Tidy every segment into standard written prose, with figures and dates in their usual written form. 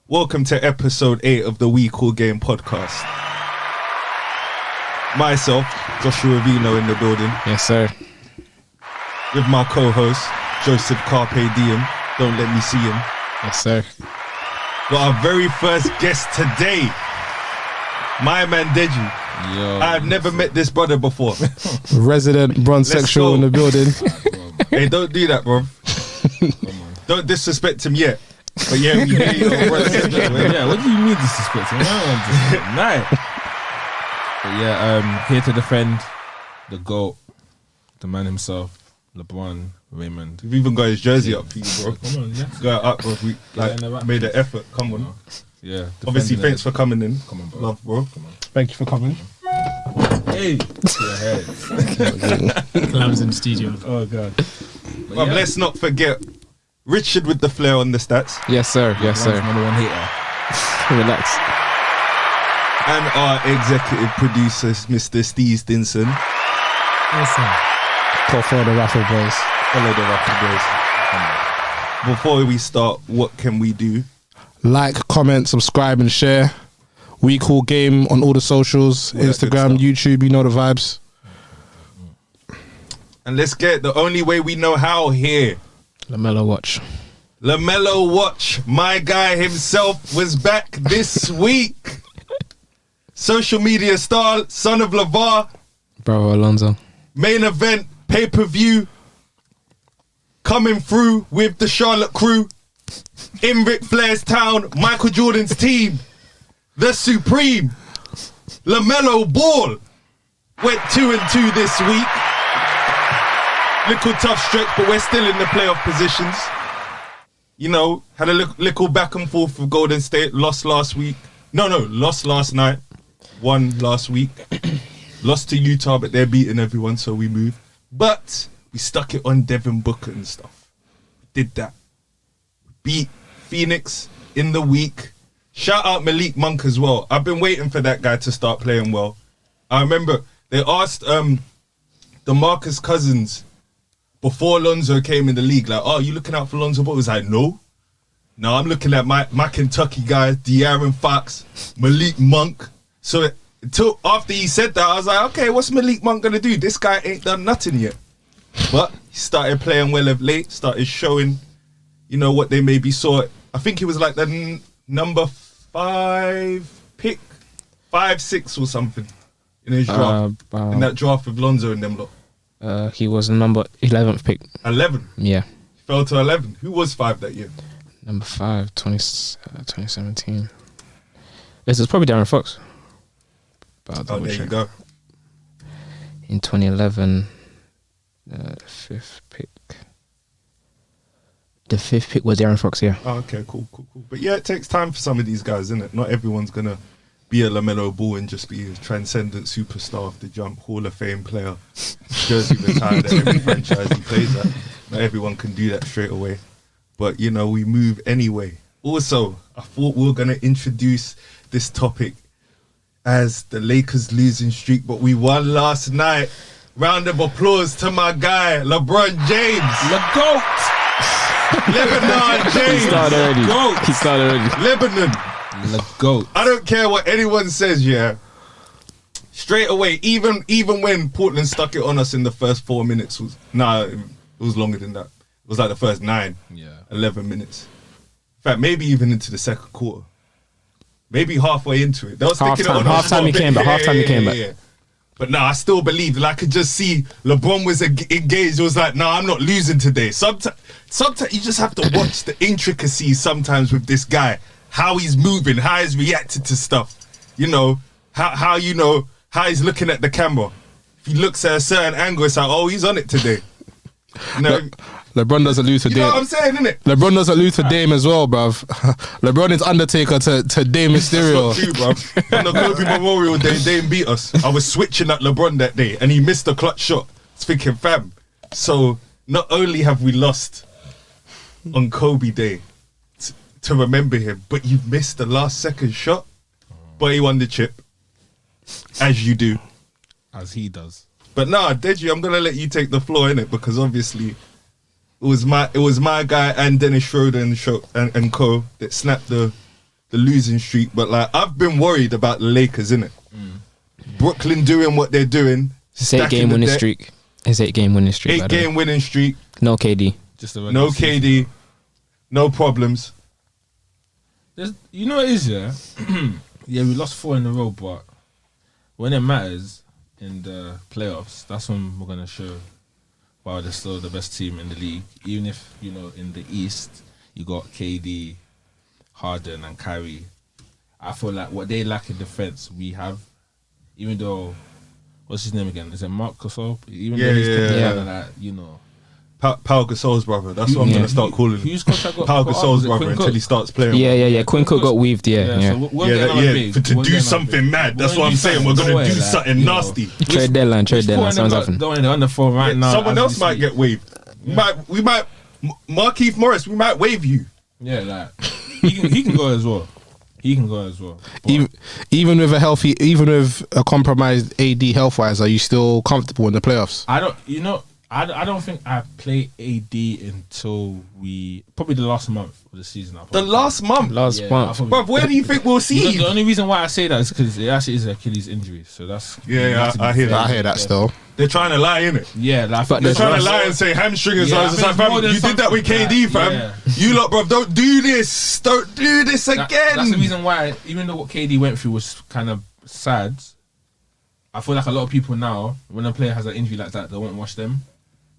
Welcome to episode 8 of the We Call Game podcast. Myself, Joshua Vino in the building. Yes, sir. With my co-host, Joseph Carpe Diem. Don't let me see him. Yes, sir. Got our very first guest today, my man Deji. Yo, I've never met this brother before. Resident bronsexual in the building. Hey, don't do that, bro. Don't disrespect him yet. But yeah, we hear you. Yeah, what do you mean disrespecting? Nice. But yeah, here to defend the GOAT, the man himself, LeBron Raymond. We've even got his jersey up for you, bro. Come on, yeah. Got it up, bro. We made an effort. Come on. Yeah. Obviously, thanks for coming in. Come on, bro. Love, bro. Come on. Thank you for coming. Hey, your head. Clams in the studio. Oh god. But let's not forget Richard with the flair on the stats. Yes, sir. Yes, sir. Number one hater. Relax. And our executive producers, Mr. Steve Stinson. Listen. Call for the raffle boys. Hello, the Raffle Boys. Before we start, what can we do? Like, comment, subscribe, and share. We Call Game on all the socials, All that Instagram, good YouTube. You know the vibes. And let's get the only way we know how here. LaMelo watch. LaMelo watch. My guy himself was back this week. Social media star, son of LeVar. Bravo Alonso. Main event, pay-per-view. Coming through with the Charlotte crew. In Ric Flair's town, Michael Jordan's team. The Supreme. LaMelo Ball. Went 2-2 this week. Little tough stretch, but we're still in the playoff positions. You know, had a little back and forth with Golden State. Lost last week. Lost last night. Won last week. Lost to Utah, but they're beating everyone, so we move. But we stuck it on Devin Booker and stuff. Did that. Beat Phoenix in the week. Shout out Malik Monk as well. I've been waiting for that guy to start playing well. I remember they asked DeMarcus Cousins before Lonzo came in the league, like, oh, you looking out for Lonzo Ball? He was like, no, I'm looking at my Kentucky guys, De'Aaron Fox, Malik Monk. So until after he said that, I was like, okay, what's Malik Monk gonna do? This guy ain't done nothing yet. But he started playing well of late, started showing, you know, what they maybe saw. I think he was like the number 5 pick, 5-6 or something in his draft. In that draft with Lonzo and them lot. He was number 11th pick. 11? Yeah. He fell to 11. Who was 5 that year? Number 5, 2017. This is probably Darren Fox. But Oh, there you go. In 2011, the 5th pick. The 5th pick was Darren Fox, yeah. Oh, okay, cool. But yeah, it takes time for some of these guys, isn't it? Not everyone's going to be a LaMelo Ball and just be a transcendent superstar off the jump, Hall of Fame player, jersey retired at every franchise he plays at. Not everyone can do that straight away. But, you know, we move anyway. Also, I thought we were going to introduce this topic as the Lakers losing streak, but we won last night. Round of applause to my guy, LeBron James. The GOAT. Lebanon James. He started already. Lebanon. The GOAT. I don't care what anyone says, yeah. Straight away, even when Portland stuck it on us in the first 4 minutes, it was longer than that. It was like the first 11 minutes. In fact, maybe even into the second quarter. Maybe halfway into it. They was sticking it on us. Halftime he came back. But I still believed. I could just see LeBron was engaged. It was like, I'm not losing today. Sometimes you just have to watch the intricacies sometimes with this guy. How he's moving, how he's reacted to stuff. You know, how he's looking at the camera. If he looks at a certain angle, it's like, oh, he's on it today. You know, LeBron doesn't lose to Dame. You know what I'm saying, innit? LeBron doesn't lose to Dame as well, bruv. LeBron is Undertaker to Dame Mysterio. That's not true, bruv. On the Kobe Memorial Day, Dame beat us. I was switching at LeBron that day, and he missed a clutch shot. I was thinking, fam. So not only have we lost on Kobe Day to remember him, but you've missed the last second shot. But he won the chip, as you do, as he does. But nah, Deji, I'm gonna let you take the floor in it, because obviously it was my guy and Dennis Schroeder and co that snapped the the losing streak, but like I've been worried about the Lakers, innit? Brooklyn doing what they're doing. It's 8-game winning streak. It's 8-game winning streak. 8-game winning streak. No KD. Just a No KD. No problems. You know what it is, yeah? Yeah, we lost 4 in a row, but when it matters in the playoffs, that's when we're going to show why they're still the best team in the league. Even if, you know, in the East, you got KD, Harden, and Kyrie. I feel like what they lack in defense, we have. Even though, what's his name again? Is it Marc Gasol? Even though he's kind of like, you know. Pau Gasol's brother. That's what I'm going to start calling him. Whose contract got Pau put up? Gasol's Was it brother Quin until Cook? he starts playing. Yeah. Quin Cook got weaved. Yeah. So we're getting on big. To do something mad. That's what I'm saying. We're going to do something nasty. Trade deadline. Someone's happening. Going on the phone right now. Someone else might get waived. We might. Markieff Morris. We might waive you. Yeah, like he can go as well. But Even with a compromised AD health wise, are you still comfortable in the playoffs? I don't think I play AD until probably the last month of the season. Last month. Bro, where do you think we'll see? The only reason why I say that is because it actually is an Achilles injury. So that's I hear that. I hear that still. They're trying to lie, innit? Yeah, like, But They're trying to lie and say hamstring is Yeah, it's I like, think fam, more than you did that with something KD, like fam. that, You lot, bro, don't do this. Don't do this again. That's the reason why, even though what KD went through was kind of sad, I feel like a lot of people now, when a player has an injury like that, they won't rush them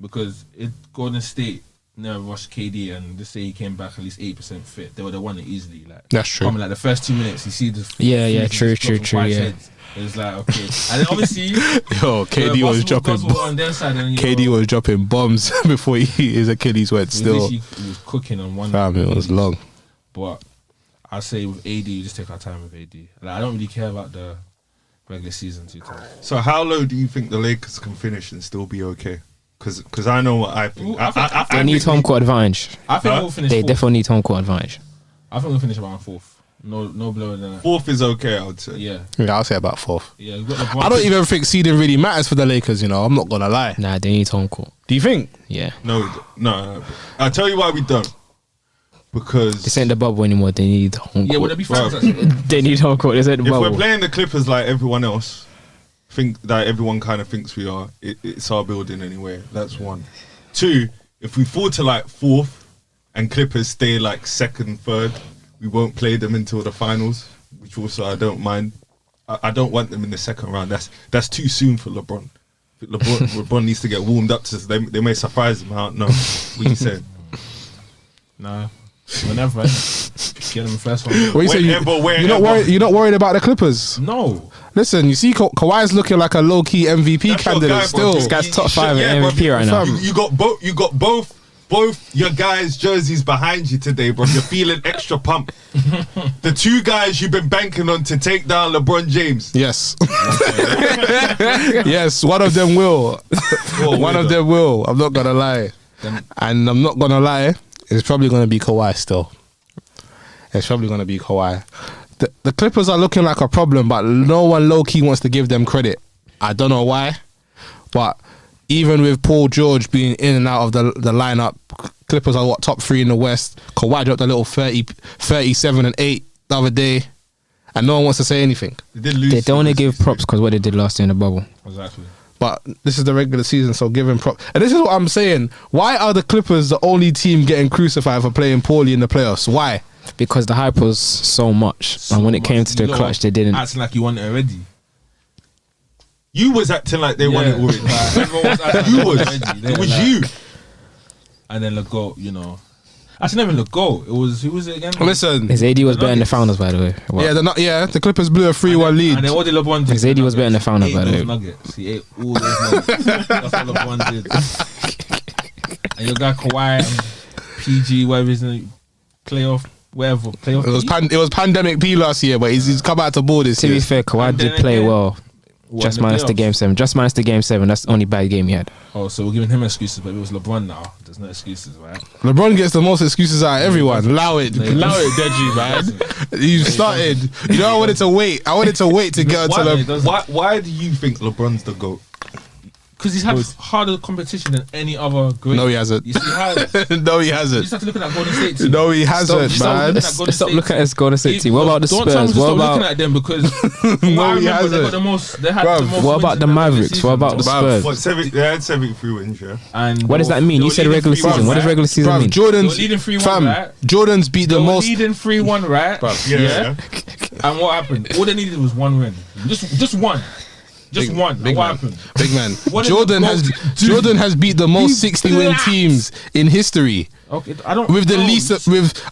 because Golden State never rushed KD, and just say he came back at least 8% fit, they would have won it easily. Like That's true. Coming like the first 2 minutes, you see the True. Yeah. It was like, okay, and then obviously Yo, KD was dropping. on their side, and KD was dropping bombs before his Achilles went. Still, he was cooking on one. fam, it was long. But I say with AD, we just take our time with AD. Like, I don't really care about the regular season too much. So how low do you think the Lakers can finish and still be okay? Because I know what I think. They need home court advantage. I think we'll finish. They fourth. definitely need home court advantage. I think we'll finish around 4th. No lower than that. 4th is okay, I would say. Yeah, I'll say about 4th. yeah. We've got LeBron. I don't even think seeding really matters for the Lakers. You know, I'm not gonna lie. Nah, they need home court. Do you think? Yeah. No. I'll tell you why we don't. Because This ain't the bubble anymore. They need home Yeah, would court. it be fans? Bro. Actually? They need home court. This ain't the if we're bubble. playing the Clippers like everyone else, think that everyone kind of thinks we are, it's our building anyway. That's one. 2, if we fall to like 4th and Clippers stay like 2nd, 3rd, we won't play them until the finals, which also I don't mind. I don't want them in the 2nd round. That's too soon for LeBron. LeBron needs to get warmed up to they may surprise him. I don't know. What you saying? Nah. Whenever, get them the first one. What you say? Wherever. You're not worried about the Clippers. No. Listen, you see, Kawhi's looking like a low key MVP That's your candidate guy, bro. still. This guy's top 5 in bro. MVP right now. You got both your guys' jerseys behind you today, bro. You're feeling extra pumped. The 2 guys you've been banking on to take down LeBron James. Yes. Yes, one of them will. One of them will. I'm not gonna lie. And I'm not gonna lie, it's probably gonna be Kawhi still. It's probably gonna be Kawhi. The Clippers are looking like a problem, but no one low key wants to give them credit. I don't know why, but even with Paul George being in and out of the lineup, Clippers are top 3 in the West. Kawhi dropped a little 37 and 8 the other day, and no one wants to say anything. They don't want to give props because what they did last year in the bubble. Exactly. But this is the regular season, so give him props. And this is what I'm saying. Why are the Clippers the only team getting crucified for playing poorly in the playoffs? Why? Because the hype was so much. And when it came to the clutch, they didn't. Acting like you won it already. You was acting like they won it already. Like, everyone was acting You like was. they won it already. It was Like- you. And then LeGo, you know. Actually, never LeGo. It was, who was it again? Listen. His AD was better in the finals, by the way. What? Yeah, the Clippers blew a 3-1 lead. And then what did LeBron do? His AD was better in the finals, by the way. Nuggets. He ate all those nuggets. That's what LeBron did. And your guy Kawhi, PG, whatever his name, playoff. It was pandemic P last year, but he's come out to ball this To year. be fair, Kawhi And did then play again, well. Just minus the game 7. Just minus the game 7. That's the only bad game he had. Oh, so we're giving him excuses, but if it was LeBron now. There's no excuses, right? LeBron gets the most excuses out of everyone. Allow it, Deji, man. You started. You know, I wanted to wait to get to the. Why do you think LeBron's the GOAT? because he's had harder competition than any other great. No, he hasn't. Yes, he has. No, he You hasn't. just have to look at that Golden State team. No, he hasn't, man. Stop looking at his Golden State team. What about the Don't tell me Spurs? to What stop about looking at them because No, he they hasn't. got the most. They had Bruv, the most. what wins about in the regular Mavericks? season, What about the bro. Spurs? They had 73 wins, yeah. And What does that mean? You They said were regular leading season. What does 3-1, regular season Bruv, mean? Jordan's They were leading 3-1, fam. right? Jordan's beat They the were most. leading 3-1, right? Yeah. And what happened? All they needed was one win. Just one. Just one. And Big what man. happened? Big man. What did Jordan the has goal do? Jordan has beat the most He 60-win blacked. teams in history. Okay, I don't. With the know. least,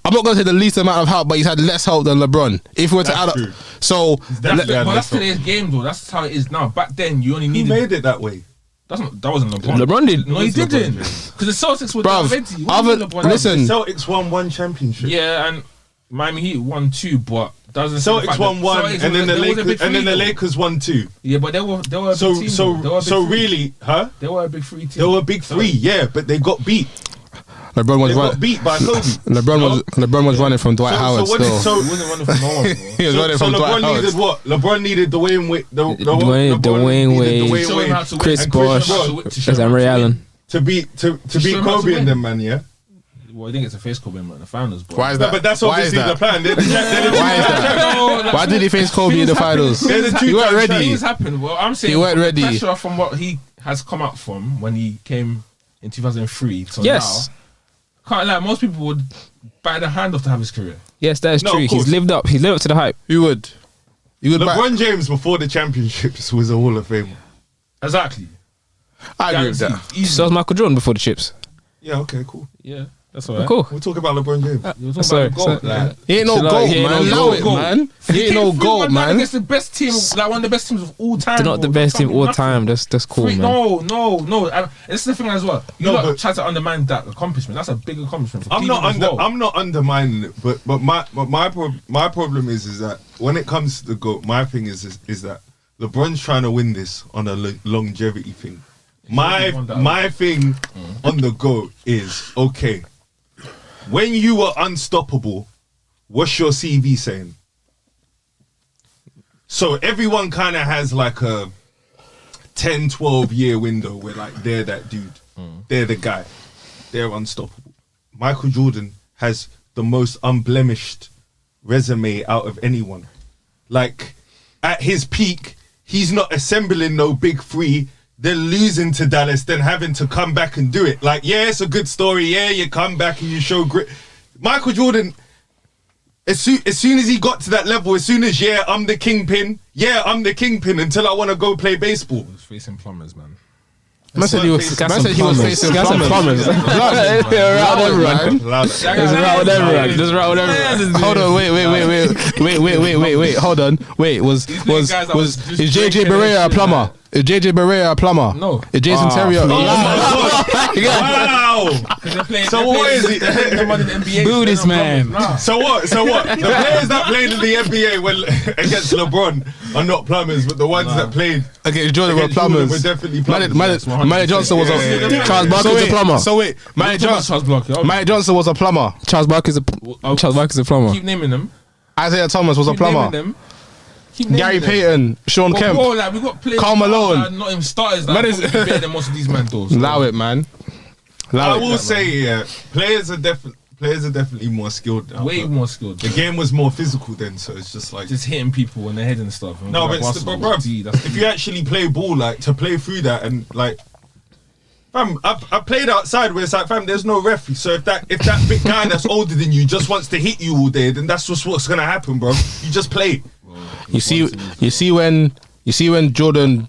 I'm not gonna say the least amount of help, but he's had less help than LeBron. If we were to That's add up, true. so Definitely had But less that's today's game, though. That's how it is now. Back then, you only Who needed. made it that way? That wasn't LeBron. LeBron did. No, he It was didn't. LeBron. Because the Celtics were Bruv, down 20. listen. Celtics won one championship. Yeah, and Miami Heat won 2, but doesn't. Celtics won one, and then the Lakers won 2. Yeah, but they were a So big team. though. They were a big three. really, huh? They were a big 3 team. They were a big 3, yeah, but they got beat. LeBron was They got beat by Kobe. LeBron was running from Dwight Howard what did- still. He wasn't running from no one, bro. He was running So from Dwight LeBron Howard. needed what? LeBron needed Dwayne Wade, Dwayne Wade, Show him how to win. Chris And Bosh, show him how to there's win. Ray Allen. to beat show him how Kobe to and win. them, man. Yeah. Well, I think it's a face Kobe in the finals, bro. Why is No, that? but that's Why is obviously the that? plan. Why is that? Why did he face Kobe in the finals? They're the two He weren't times ready. Things happen. Well, I'm saying He weren't ready. pressure from what he has come out from when he came in 2003 to Yes. now. Can't lie, most people would bite the hand off to have his career. Yes, that is No, true. of course. He's lived up. He's lived up to the hype. You would. You would. LeBron James before the championships was a Hall of Famer. Exactly. I agree with that. Guaranteed. Easy. So was Michael Jordan before the chips. Yeah. Okay. Cool. Yeah, that's all right. Cool. We'll talk about LeBron James. You're talking Sorry, about gold, sorry. like, He ain't no Chill out, goat, he ain't man. no Allow goat. it, man. He He ain't no came goat, 3-1 man. against the best team, like one of the best teams of all time. They're not the bro. best team Fucking all nothing. time. That's cool, man. No. And it's the thing as well. You No, lot but- try to undermine that accomplishment. That's a big accomplishment for I'm not Cleveland as well. I'm not undermining it, but my problem is that when it comes to the GOAT, my thing is that LeBron's trying to win this on a longevity thing. My thing on the GOAT is, okay, when you were unstoppable, what's your CV saying? So everyone kind of has like a 10, 12 year window where like they're that dude. They're the guy. They're unstoppable. Michael Jordan has the most unblemished resume out of anyone. Like at his peak, he's not assembling no big 3, then losing to Dallas, then having to come back and do it. Like, yeah, it's a good story. Yeah, you come back and you show grit. Michael Jordan, as soon as he got to that level, as soon as, I'm the kingpin. Yeah, I'm the kingpin until I want to go play baseball. He was facing plumbers, man. Man said he was facing plumbers. Round everyone. Just round everyone. Just round everyone. Hold on, wait. Hold on, wait. Was is JJ Barea a plumber? Is JJ Barea a plumber? No. Is Jason Terry a plumber? Wow. So what is it? Boo this man. So what? The players that played in the NBA against LeBron are not plumbers, but the ones that played Okay, Jordan were against Jordan plumbers. were definitely plumbers. Magic Johnson was a Charles Barkley's a plumber. So wait, Magic Johnson was a plumber. Charles Barkley's a plumber. Keep naming them. Isaiah Thomas was a Keep naming plumber. them. Keep naming Gary them. Payton, Sean But Kemp. bro, like, we got players Karl Malone. that are not even starters that Man are is- probably better than most of these men though. So. Allow it, man. I Allow will it. say, players are definitely more skilled now. Way but more skilled. The game was more physical then, so it's just like. Just hitting people in the head and stuff. And No, like but basketball, bro, gee, that's if you actually play ball, like to play through that and like, fam, I played outside where it's like, fam, there's no referee. So if that big guy that's older than you just wants to hit you all day, then that's just what's gonna happen, bro. You just play. You see when Jordan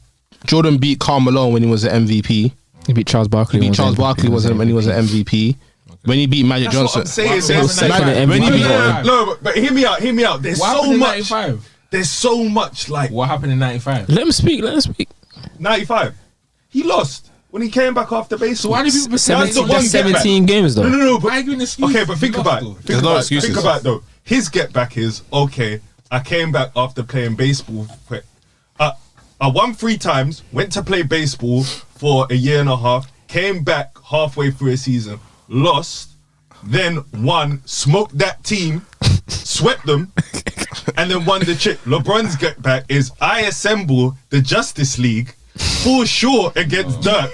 beat Karl Malone when he was an MVP. He beat Charles Barkley. He beat Charles Barkley when he was an MVP. When he beat Magic That's Johnson. what I'm saying. So was second in When he MVP beat- voting. No, but hear me out. There's What so happened in much. 95? There's so much like What happened in 95? Let him speak. 95. He lost when he came back after baseball. So why do people That's the one 17, get that's 17 games though. No, but Why are you an excuse? okay, but think about it. There's no excuses. Think about it though. His get back is okay. I came back after playing baseball. I won 3 times. Went to play baseball for a year and a half. Came back halfway through a season. Lost. Then won. Smoked that team. Swept them. And then won the chip. LeBron's get back is I assemble the Justice League fall short against Dirk.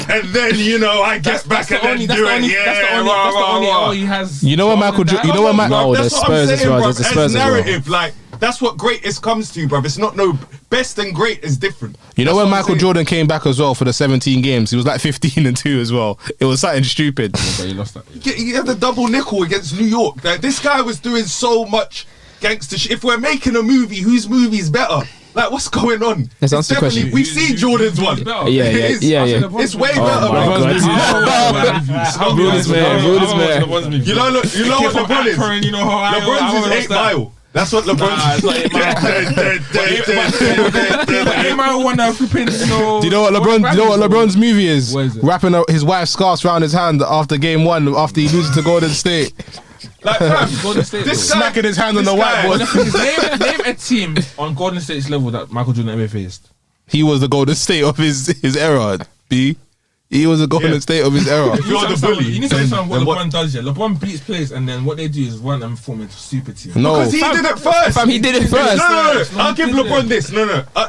And then, I get back and then do it. That's the only L he has. You know what, Michael? No, That's the what I'm Spurs as saying, well. bruv. There's the As Spurs as well. narrative, like, that's what greatest comes to, bruv. It's not no best and great is different. You know That's when what I'm Michael saying. Jordan came back as well for the 17 games, he was like 15-2 as well. It was something stupid. But he lost that. He had the double nickel against New York. Like, this guy was doing so much gangster shit. If we're making a movie, whose movie's better? Like, what's going on? Let's It's answer the question. definitely- We've seen Jordan's one. Yeah. It's way better, my bro. God. Rule is man. You know what LeBron is? LeBron's is 8 Mile. That's what LeBron's is. 8 Mile won that flipping, Do you know what LeBron's movie is? What is it? Wrapping his wife's scarf around his hand after game 1 after he loses to Golden State. Like, fam, Golden State, this though. guy, Smacking his hand on this the guy- whiteboard. Name a team on Golden State's level that Michael Jordan ever faced. He was the Golden State of his era. B. He was the Golden State of his era. If you're the bully, You need to understand what then LeBron does here. LeBron beats players and then what they do is run and form into super team. No, Because he did it first. Fam, he did it first. No. No, I'll give he did LeBron it. this.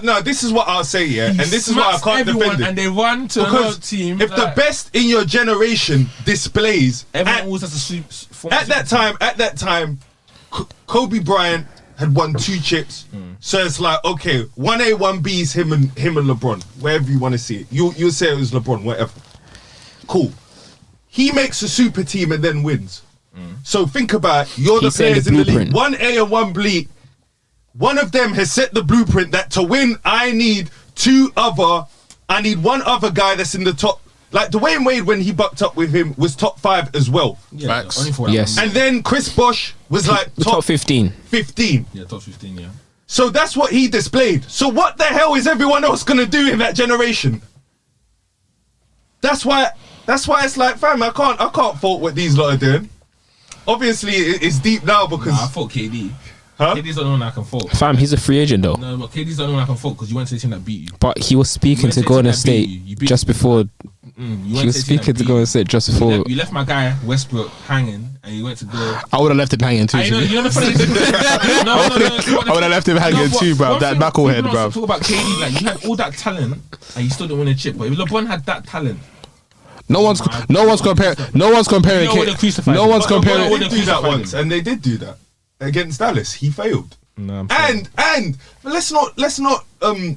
No, this is what I'll say, yeah. And this is why I Smacks can't everyone defend it. and they run to another Because team. if the best in your generation displays everyone at, always has to form at that time, Kobe Bryant had won 2 chips. So it's like, okay, 1A, 1B is him and LeBron, wherever you want to see it. You'll say it was LeBron, whatever. Cool. He makes a super team and then wins. So think about it. You're the He set players the in the league. blueprint. 1A and 1B. One of them has set the blueprint that to win, I need one other guy that's in the top. Like Dwayne Wade, when he bucked up with him, was top 5 as well. Facts. Only for that Yes. one. And then Chris Bosh was like Top 15. 15. Yeah, top 15, yeah. So that's what he displayed. So what the hell is everyone else gonna do in that generation? That's why it's like, fam, I can't fault what these lot are doing. Obviously, it's deep now because I thought KD. Huh? KD's the only one I can fault. Fam, he's a free agent though. No, but KD's the only one I can fault because you went to the team that beat you. But he was speaking went to to the Golden team that beat State you. You beat- just before. You He went was to the team that speaking to beat Golden you. State just You before. left, you left my guy Westbrook hanging, and you went to go. I would have left him hanging too. You know the funny thing. No. I would have left him hanging too, bro. That knucklehead, bro. Talk about KD, like you had all that talent, and you still didn't win a chip. But if LeBron had that talent, No one's comparing. No one's comparing. You know what they crucified No him. one's But comparing. they LeBron did do that once, and they did do that against Dallas. He failed. No, And but let's not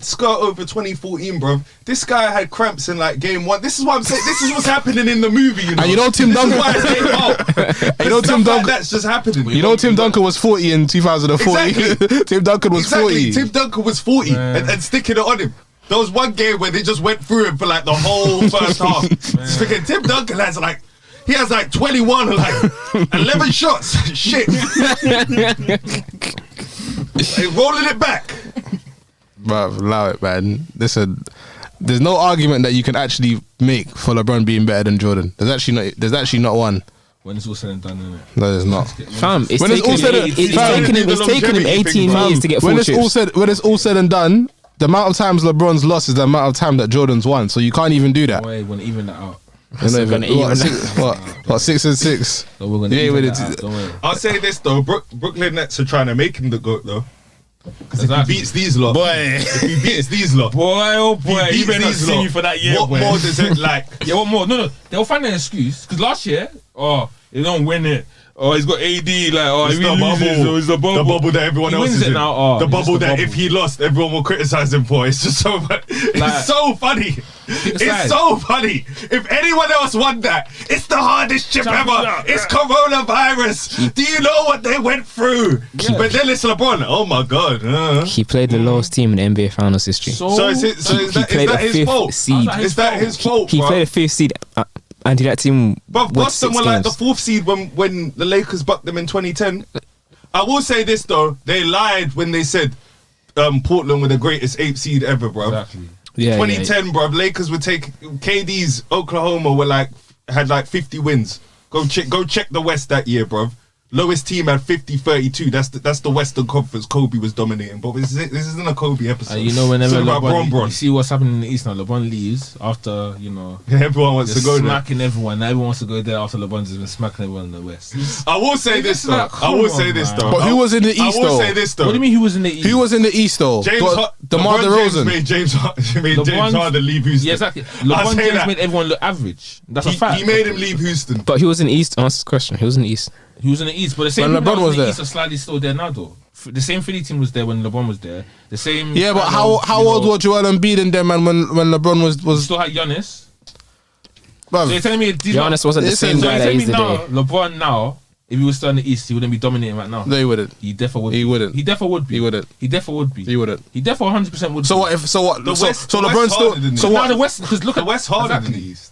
skirt over 2014, bro. This guy had cramps in like game 1. This is what I'm saying. This is what's happening in the movie, you know. And you know Tim This is Duncan. why it came out. You know Stuff Tim like Duncan. that's just happening. You know Tim Duncan was 40 in 2014. Exactly. Tim Duncan was Exactly. 40. Tim Duncan was 40 and sticking it on him. There was one game where they just went through him for like the whole first half. Thinking Tim Duncan has like. He has like 21, like 11 shots. Shit. Hey, rolling it back. Bro, allow it, man. Listen, there's no argument that you can actually make for LeBron being better than Jordan. There's actually not one. when it's all said and done, isn't it? No, there's not. Fam, it's When it's all said and- it's taken him 18 years to get 4 When it's all said and done, the amount of times LeBron's lost is the amount of time that Jordan's won. So you can't even do that. Boy, we're gonna even that out. You're not gonna even, even- what 6 and 6? So we're gonna Yeah, even with that it- out. Don't worry. I'll say this though, Brooklyn Nets are trying to make him the GOAT though. Because Exactly. if he beats these lot, if he beats these lot, Boy, oh boy, he you better not beats these see lot, you for that year, what boy. more does it like? Yeah, what more? No, they'll find an excuse because last year, they don't win it. Oh, he's got AD, like, oh, It's if he the loses, bubble. it's the bubble. The bubble that everyone He else wins is it in. now, oh, the it's just bubble the that bubble. if he lost, everyone will criticize him for. It's just so funny. Like- It's so funny. It's aside. so funny. If anyone else won that, it's the hardest chip ever. Yeah. It's coronavirus. Do you know what they went through? Yeah. But then it's LeBron. Oh my God. He played the lowest team in NBA Finals history. So is that played a his fifth fault? seed. Is that his fault, He bro? played a 5th seed, and that team But went Boston 6 were like the games. 4th seed when the Lakers bucked them in 2010. I will say this though, they lied when they said Portland were the greatest 8th seed ever, bro. Exactly. Yeah, 2010, bro. Lakers would take KD's Oklahoma had like 50 wins. Go check the West that year, bro. lowest team had 50-32. That's the Western Conference. Kobe was dominating, but this isn't a Kobe episode. You know, whenever it's about LeBron, you see what's happening in the East now. LeBron leaves after everyone wants to go there. Smacking everyone. Now everyone wants to go there after LeBron's been smacking everyone in the West. I will say this though. But who was in the East though? I will say this though. What do you mean? Who was in the East? Who was in the East though? DeMar DeRozan made James Harden leave Houston. Yeah, exactly. LeBron James made everyone look average. That's a fact. He made him leave Houston. But he was in the East. Answer the question. He was in the East. He was in the East, but the same when LeBron was in the there. East are slightly still there now, though. The same Philly team was there when LeBron was there. The same. Yeah, but how old were Joel Embiid and them, man, when LeBron was still had Giannis? Bruv. So you're telling me Giannis wasn't the same guy that he's today. LeBron now, if he was still in the East, he wouldn't be dominating right now. No, he wouldn't. He definitely would. He wouldn't. He definitely would be. He wouldn't. He definitely would be. He wouldn't. He definitely 100% would. So be. what? If so what? The So West, so the LeBron West still. So now what? the West, because look The at West harder exactly. than the East.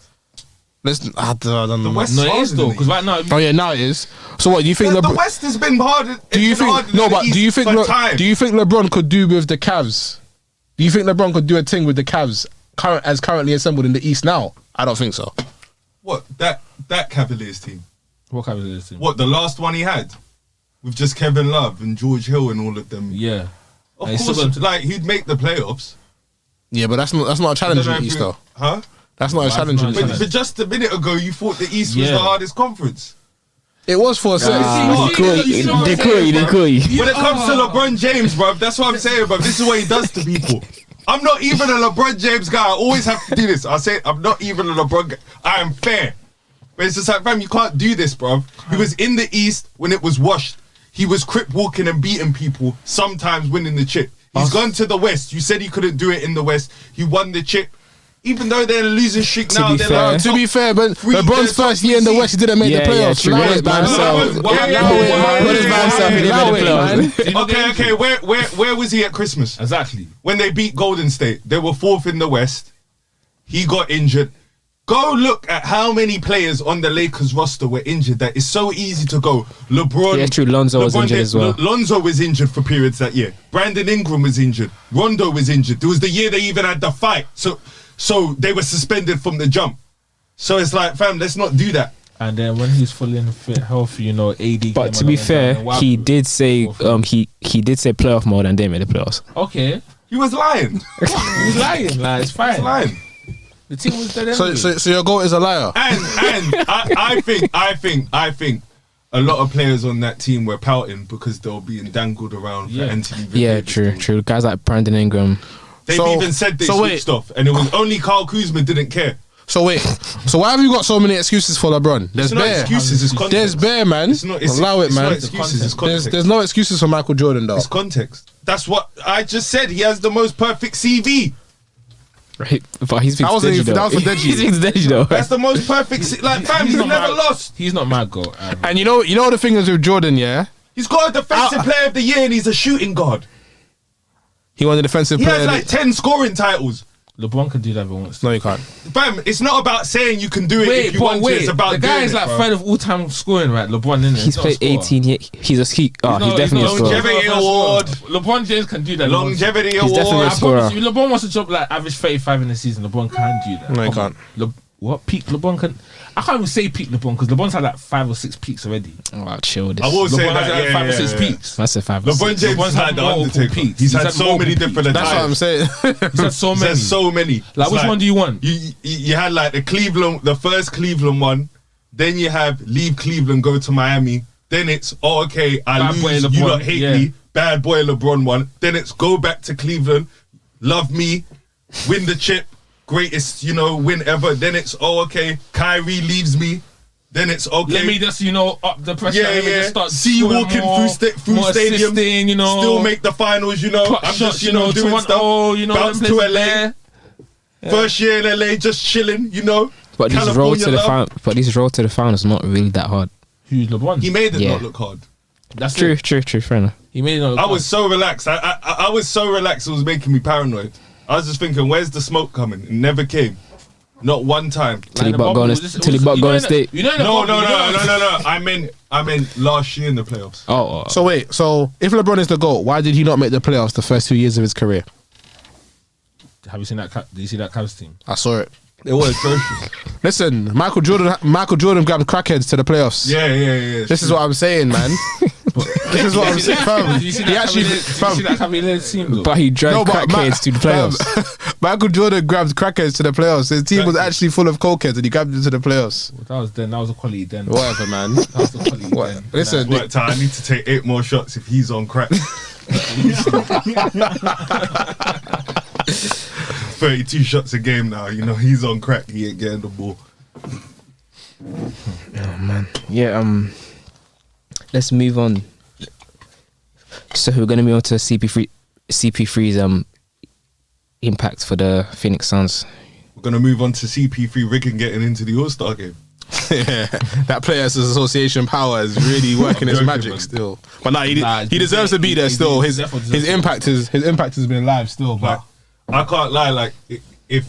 Listen, I don't know. The West No, it harder is than though, the because East. right now. Oh yeah, now it is. So what? Do you think The West has been harder. Do you think harder no? than But the East do you think for time. do you think LeBron could do with the Cavs? Do you think LeBron could do a thing with the Cavs currently assembled in the East now? I don't think so. What that Cavaliers team? What kind of this team? What the last one he had with just Kevin Love and George Hill and all of them? Yeah. Of And he's course, still got- like he'd make the playoffs. Yeah, but that's not a challenge in the East though. Huh? That's not a That's challenge in not the a But, East. but just a minute ago, you thought the East was Yeah. the hardest conference. It was for a second. They call you. When it comes to LeBron James, bruv, that's what I'm saying, bruv. This is what he does to people. I'm not even a LeBron James guy. I always have to do this. I say I'm not even a LeBron guy. I am fair. But it's just like, fam, you can't do this, bruv. He was in the East when it was washed. He was crip walking and beating people, sometimes winning the chip. He's gone to the West. You said he couldn't do it in the West. He won the chip. Even though they're losing streak now, be they're fair- like To be fair, but Three, LeBron's they're first year in the top West, he didn't make the Yeah, playoffs. true. Allow He it, was by man. himself. Allow it, man. Allow it, man. Okay. Where was he at Christmas? Exactly. When they beat Golden State, they were fourth in the West. He got injured. Go look at how many players on the Lakers roster were injured. That is so easy to go. LeBron. Yeah, true. Lonzo was injured as well. Lonzo was injured for periods that year. Brandon Ingram was injured. Rondo was injured. There was the year they even had the fight. So they were suspended from the jump. So it's like, fam, let's not do that. And then when he's fully and fit, healthy, AD. But to be fair, he did say he did say playoff mode and they made the playoffs. Okay. He was lying. He was lying. Like, it's fine. He was lying. The team was dead anyway. So your goal is a liar. And I think a lot of players on that team were pouting because they were being dangled around for Anthony. Yeah, true. Guys like Brandon Ingram. They've So- even said they so switched off, and it was only Kyle Kuzma didn't care. So wait. So why have you got so many excuses for LeBron? There's It's not bare. excuses, it's context. There's bare, man. It's not, Allow it, it's man. not excuses, it's context. There's no excuses for Michael Jordan though. It's context. That's what I just said. He has the most perfect CV. Right, but he's That wasn't even- that was for Deji. He speaks Deji though. That's the most perfect. Like, fam, he's never lost. He's not my goal. And you know the thing is with Jordan, yeah. He's got a defensive player of the year, and he's a shooting guard. He won the defensive He player. has like 10 scoring titles. LeBron can do that if he wants to. No, you can't. Fam, it's not about saying you can do it if you want to. It's about the guy doing is it, like bro. third of all time scoring, right? LeBron, isn't it? He's played 18. He's definitely a scorer. Longevity award. LeBron James can do that. Longevity He's definitely a award. scorer. I promise you, LeBron wants to drop like average 35 in the season. LeBron can do that. No, he Come can't. on. What peak LeBron can? I can't even say peak LeBron because LeBron's had like 5 or 6 peaks already. Oh, chill. This. I will say LeBron has that. had 5 or 6 peaks. That's a 5. LeBron James LeBron's has had had the multiple Undertaker. peaks. He's He's had had so multiple many peaks. different That's what I'm attires. saying. He's had so many. There's so many. Like, It's which one do you want? You had like the first Cleveland one. Then you have leave Cleveland, go to Miami. Then it's okay, I Bad lose. boy You LeBron, lot hate yeah. me. Bad boy LeBron one. Then it's go back to Cleveland, love me, win the chip, greatest win ever. Then it's okay, Kyrie leaves me. Then it's okay. Let me just, up the pressure. Let me just start See you scoring walking more, through more stadium, assisting, still make the finals. clutch I'm shots, just doing stuff. Bounce them to places LA. there. First year in LA, just chilling. But these California road to the love. final is not really that hard. Who's LeBron? He made it Yeah. not look hard. That's True. it. Fair enough. He made it not look I hard. was so relaxed. I was so relaxed. It was making me paranoid. I was just thinking, where's the smoke coming? It never came. Not one time. Till he the bought bubble Golden was just- till he it was- bought you know Golden in the- State. You know in the No. bubble, you know- I meant last year in the playoffs. Oh, So wait. So if LeBron is the GOAT, why did he not make the playoffs the first 2 years of his career? Have you seen that? Did you see that Cavs team? I saw it. They were atrocious. Listen, Michael Jordan grabbed crackheads to the playoffs. Yeah. This is what I'm saying, man. This is what I'm saying, fam. Did you see He that actually, team though? But he dragged crackheads to the playoffs. Michael Jordan grabbed crackheads to the playoffs. His team was actually full of cokeheads, and he grabbed them to the playoffs. That was then. That was a quality then. Whatever, man. That was a quality then. Listen, Worked out. I need to take 8 more shots if he's on crack. 32 shots a game now. You know he's on crack. He ain't getting the ball. Oh man. Yeah. Let's move on. So we're gonna move on to CP3's impact for the Phoenix Suns. We're gonna move on to CP3 Riggin getting into the All-Star game. yeah, that Players Association power is really working its joking, magic man. still. But he deserves to be there still. His impact has been live still. But I can't lie. Like if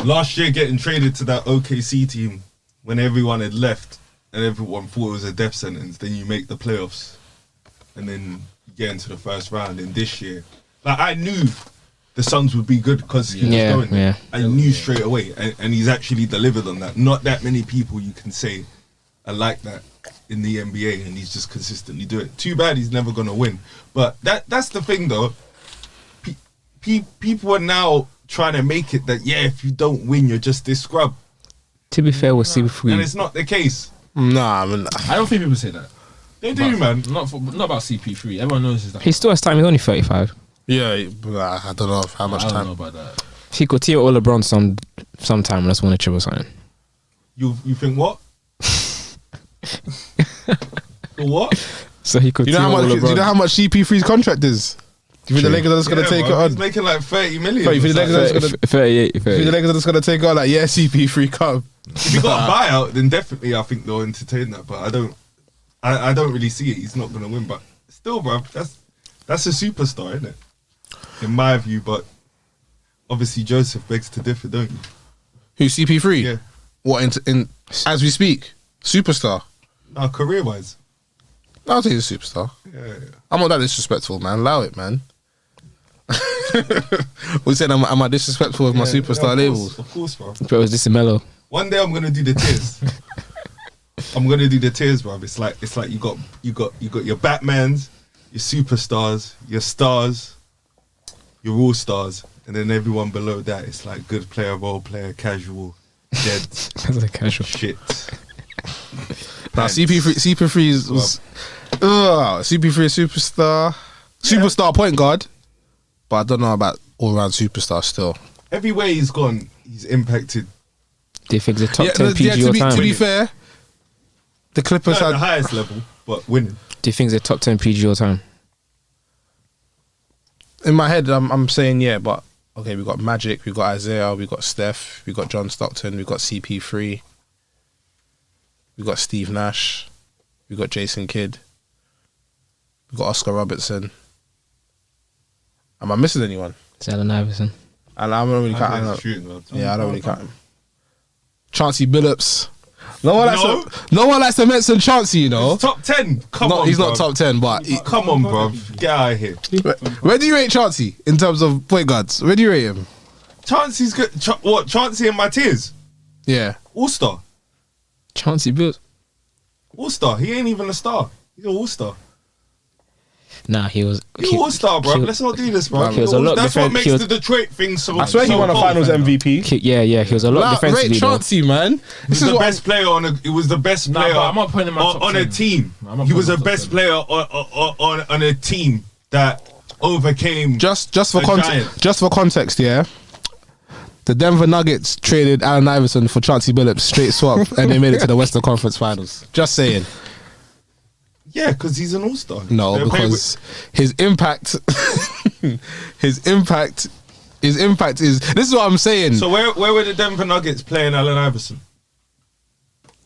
last year getting traded to that OKC team when everyone had left and everyone thought it was a death sentence, then you make the playoffs and then you get into the first round. And this year, like I knew the Suns would be good because he was going there. Yeah. I knew straight away, and he's actually delivered on that. Not that many people you can say are like that in the NBA, and he's just consistently doing it. Too bad he's never gonna win. But that's the thing though. People are now trying to make it that if you don't win, you're just this scrub. To be fair with And CP3, it's not the case. nah, I mean, I don't think people say that. They do, man. Not about CP3. Everyone knows is that. he still has time. He's only 35. yeah, but I don't know how much I don't time. know about that. He could team with LeBron sometime. Let's win a triple sign. You think what? What? So he could You know team how with much? LeBron. Do you know how much CP3's contract is? Do you think the Lakers are just gonna take it He's on? making like 30 million. Bro, you think the Lakers are just gonna? 38. You think the Lakers are just gonna take it on? Like, yeah, CP3 come. If you got a buyout, then definitely I think they'll entertain that. But I don't really see it. He's not gonna win. But still, bro, that's a superstar, isn't it? In my view, but obviously Joseph begs to differ, don't you? Who's CP3? Yeah. What in as we speak? Superstar. No, career-wise. I'll take the superstar. Yeah. I'm not that disrespectful, man. Allow it, man. We said, am I disrespectful with my superstar labels? Of course, bro. But it was this LaMelo. One day I'm gonna do the tears. I'm gonna do the tears, bro. It's like you got your Batmans, your superstars, your stars, your all stars, and then everyone below that. It's like good player, role player, casual, dead That's like casual. shit. Nah, CP3 was CP3 superstar point guard, but I don't know about all round superstar still. Everywhere he's gone, he's impacted. Do you think the top 10 PG all time? To be fair, the Clippers Not at had the highest level, but winning. Do you think the top 10 PG all time? in my head. I'm saying yeah, but okay, we got Magic, we got Isaiah, we got Steph, we got John Stockton, we got CP3. We got Steve Nash. We got Jason Kidd. We got Oscar Robertson. Am I missing anyone? It's Allen Iverson. And I don't really count. I don't really count him. Chauncey Billups. No one likes to mention Chauncey, you know. He's top 10. Come on, He's bro. not top 10, but Come on, bro. Get out of here. where do you rate Chauncey in terms of point guards? Where do you rate him? Chauncey's good. What? Chauncey and my tears. Yeah. All-star. Chauncey Billups. All-star. He ain't even a star. He's an all-star. Nah, he was. He's an all-star, bro. Let's not do this, bro. He was a lot That's what different- makes he was- the Detroit thing so. I swear he so won a cold, Finals man. MVP. Yeah, he was a lot defensively Rate though. Chauncey, man. He was the best player on a. It was the best Nah, player but I'm not putting him at top on a 10. team. I'm not He was the putting him at best top player on a team that overcame. Just for A giant. just for context, yeah. The Denver Nuggets traded Allen Iverson for Chauncey Billups, straight swap, and they made it to the Western Conference Finals. Just saying. Yeah, because he's an all-star. No, They're paid because his impact, his impact is. This is what I'm saying. So where were the Denver Nuggets playing Allen Iverson?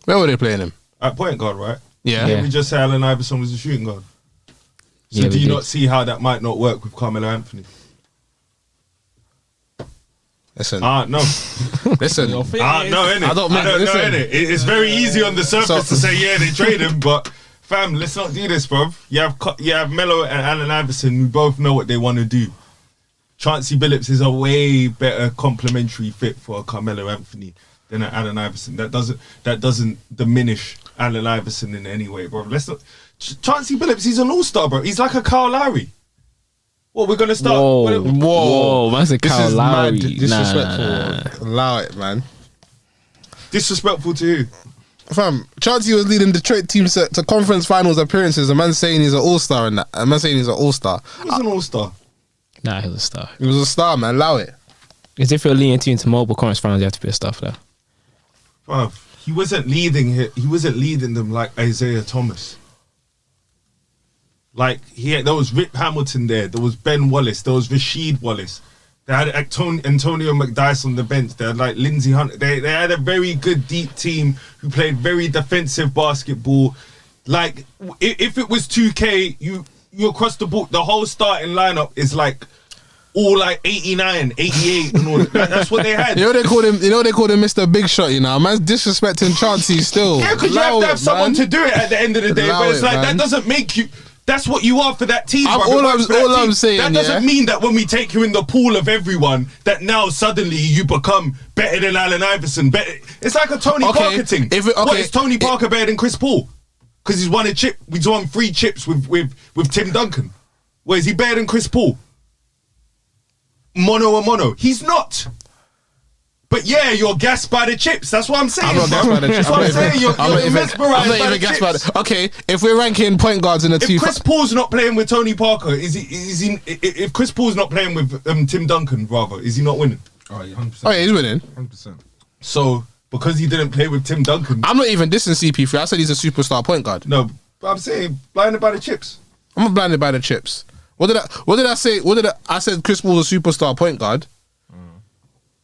Where were they playing him? At point guard, right? Yeah. Yeah. We just say Allen Iverson was a shooting guard. So Yeah, do we you did. not see how that might not work with Carmelo Anthony? Listen, No. listen. Your thing No, is- innit? I don't mean- know, listen. innit? It's very easy on the surface to say, yeah, they trade him, but fam, let's not do this, bruv. You have Melo and Allen Iverson who both know what they want to do. Chauncey Billups is a way better complementary fit for Carmelo Anthony than Allen Iverson. That doesn't diminish Allen Iverson in any way, bro. Let's not. Chauncey Billups, he's an all-star, bro. He's like a Kyle Lowry. What, we're gonna start? Whoa, man, that's Kyle Lowry. Disrespectful. Allow it, man. Disrespectful to who? Fam, Chauncey was leading Detroit teams to conference finals appearances. A man saying he's an all-star and that. A man saying he's an all-star. He was an all-star. Nah, he was a star. He was a star, man. Allow it. Because if you're leading a team to multiple conference finals, you have to be a star for that. Bro, he wasn't leading them like Isaiah Thomas. Like there was Rip Hamilton there was Ben Wallace, there was Rasheed Wallace, they had Antonio McDyess on the bench, they had like Lindsey Hunter, they had a very good deep team who played very defensive basketball. Like if it was 2K, you across the board, the whole starting lineup is like all like 89, 88 and all that. That's what they had. You know they called him Mr. Big Shot, you know. Man's disrespecting Chauncey still. Yeah, because you have to have someone to do it at the end of the day. But it's like that doesn't make you. That's what you are for that team. I'm saying, that doesn't mean that when we take you in the pool of everyone, that now suddenly you become better than Allen Iverson. It's like a Tony Parker thing. What is Tony Parker better than Chris Paul? Because he's won a chip. He's won 3 chips with Tim Duncan. Well, is he better than Chris Paul? Mono a mono. He's not. But yeah, you're gassed by the chips. That's what I'm saying. I'm not gassed by the chips. That's what I'm saying. You're mesmerized by the gassed chips. by the. Okay, if we're ranking point guards in the if Chris Paul's not playing with Tony Parker, is he? If Chris Paul's not playing with Tim Duncan, rather, is he not winning? Oh, yeah, 100%. Oh yeah, he's winning. 100%. So because he didn't play with Tim Duncan, I'm not even dissing CP3. I said he's a superstar point guard. No, but I'm saying blinded by the chips. I'm not blinded by the chips. What did I say? I said Chris Paul's a superstar point guard.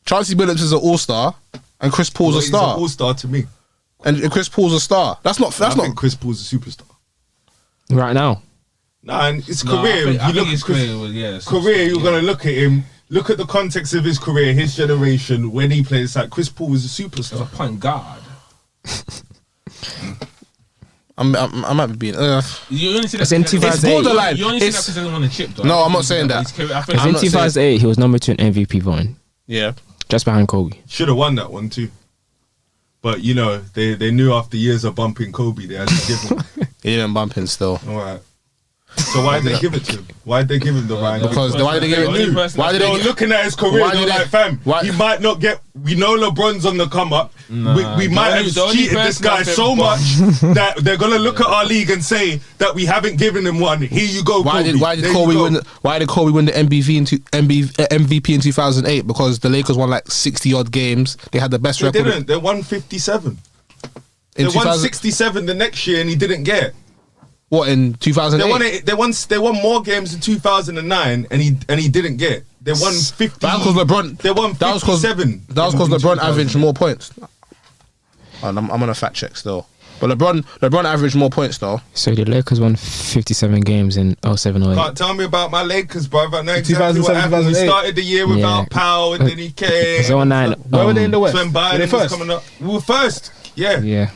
Chauncey Billups is an all-star, and Chris Paul's a star. He's an all-star to me. And Chris Paul's a star. I think Chris Paul's a superstar. Right now. Nah, and his career. I think his career was, yeah. Career, you're gonna look at him. Look at the context of his career, his generation, when he plays. Like Chris Paul was a superstar. As a point guard. I might be being. You only see that It's in 2008. It's borderline. You only see that because he doesn't want a chip, though. No, I'm not saying that. It's in 2008, he was number 2 in MVP voting. Yeah. Just behind Kobe. Should have won that one too. But you know, they knew after years of bumping Kobe, they had to give him. He didn't bump him still. All right. So why did they give it to him? Why did they give him the Ryan? Because why did they give it to him? Why did they looking at his career? They're like, fam, he might not get. We know LeBron's on the come up. We might have cheated this guy so much that they're gonna look at our league and say that we haven't given him one. Here you go, Kobe. Why did Kobe win the MVP in 2008? Because the Lakers won like 60 odd games. They had the best record. They didn't. They won 57. They won 67 the next year, and he didn't get it. What, in 2008? They won more games in 2009, and he didn't get it. They won 50. That was because LeBron. They won 57. That was because LeBron averaged more points. I'm on a fact check still, but LeBron averaged more points though. So the Lakers won 57 games in 07 or 08. Can't tell me about my Lakers, bro. I know exactly what happened. We started the year without Powell, and then he came. 09. Where were they in the West? When Biden was coming up, we were first. Yeah,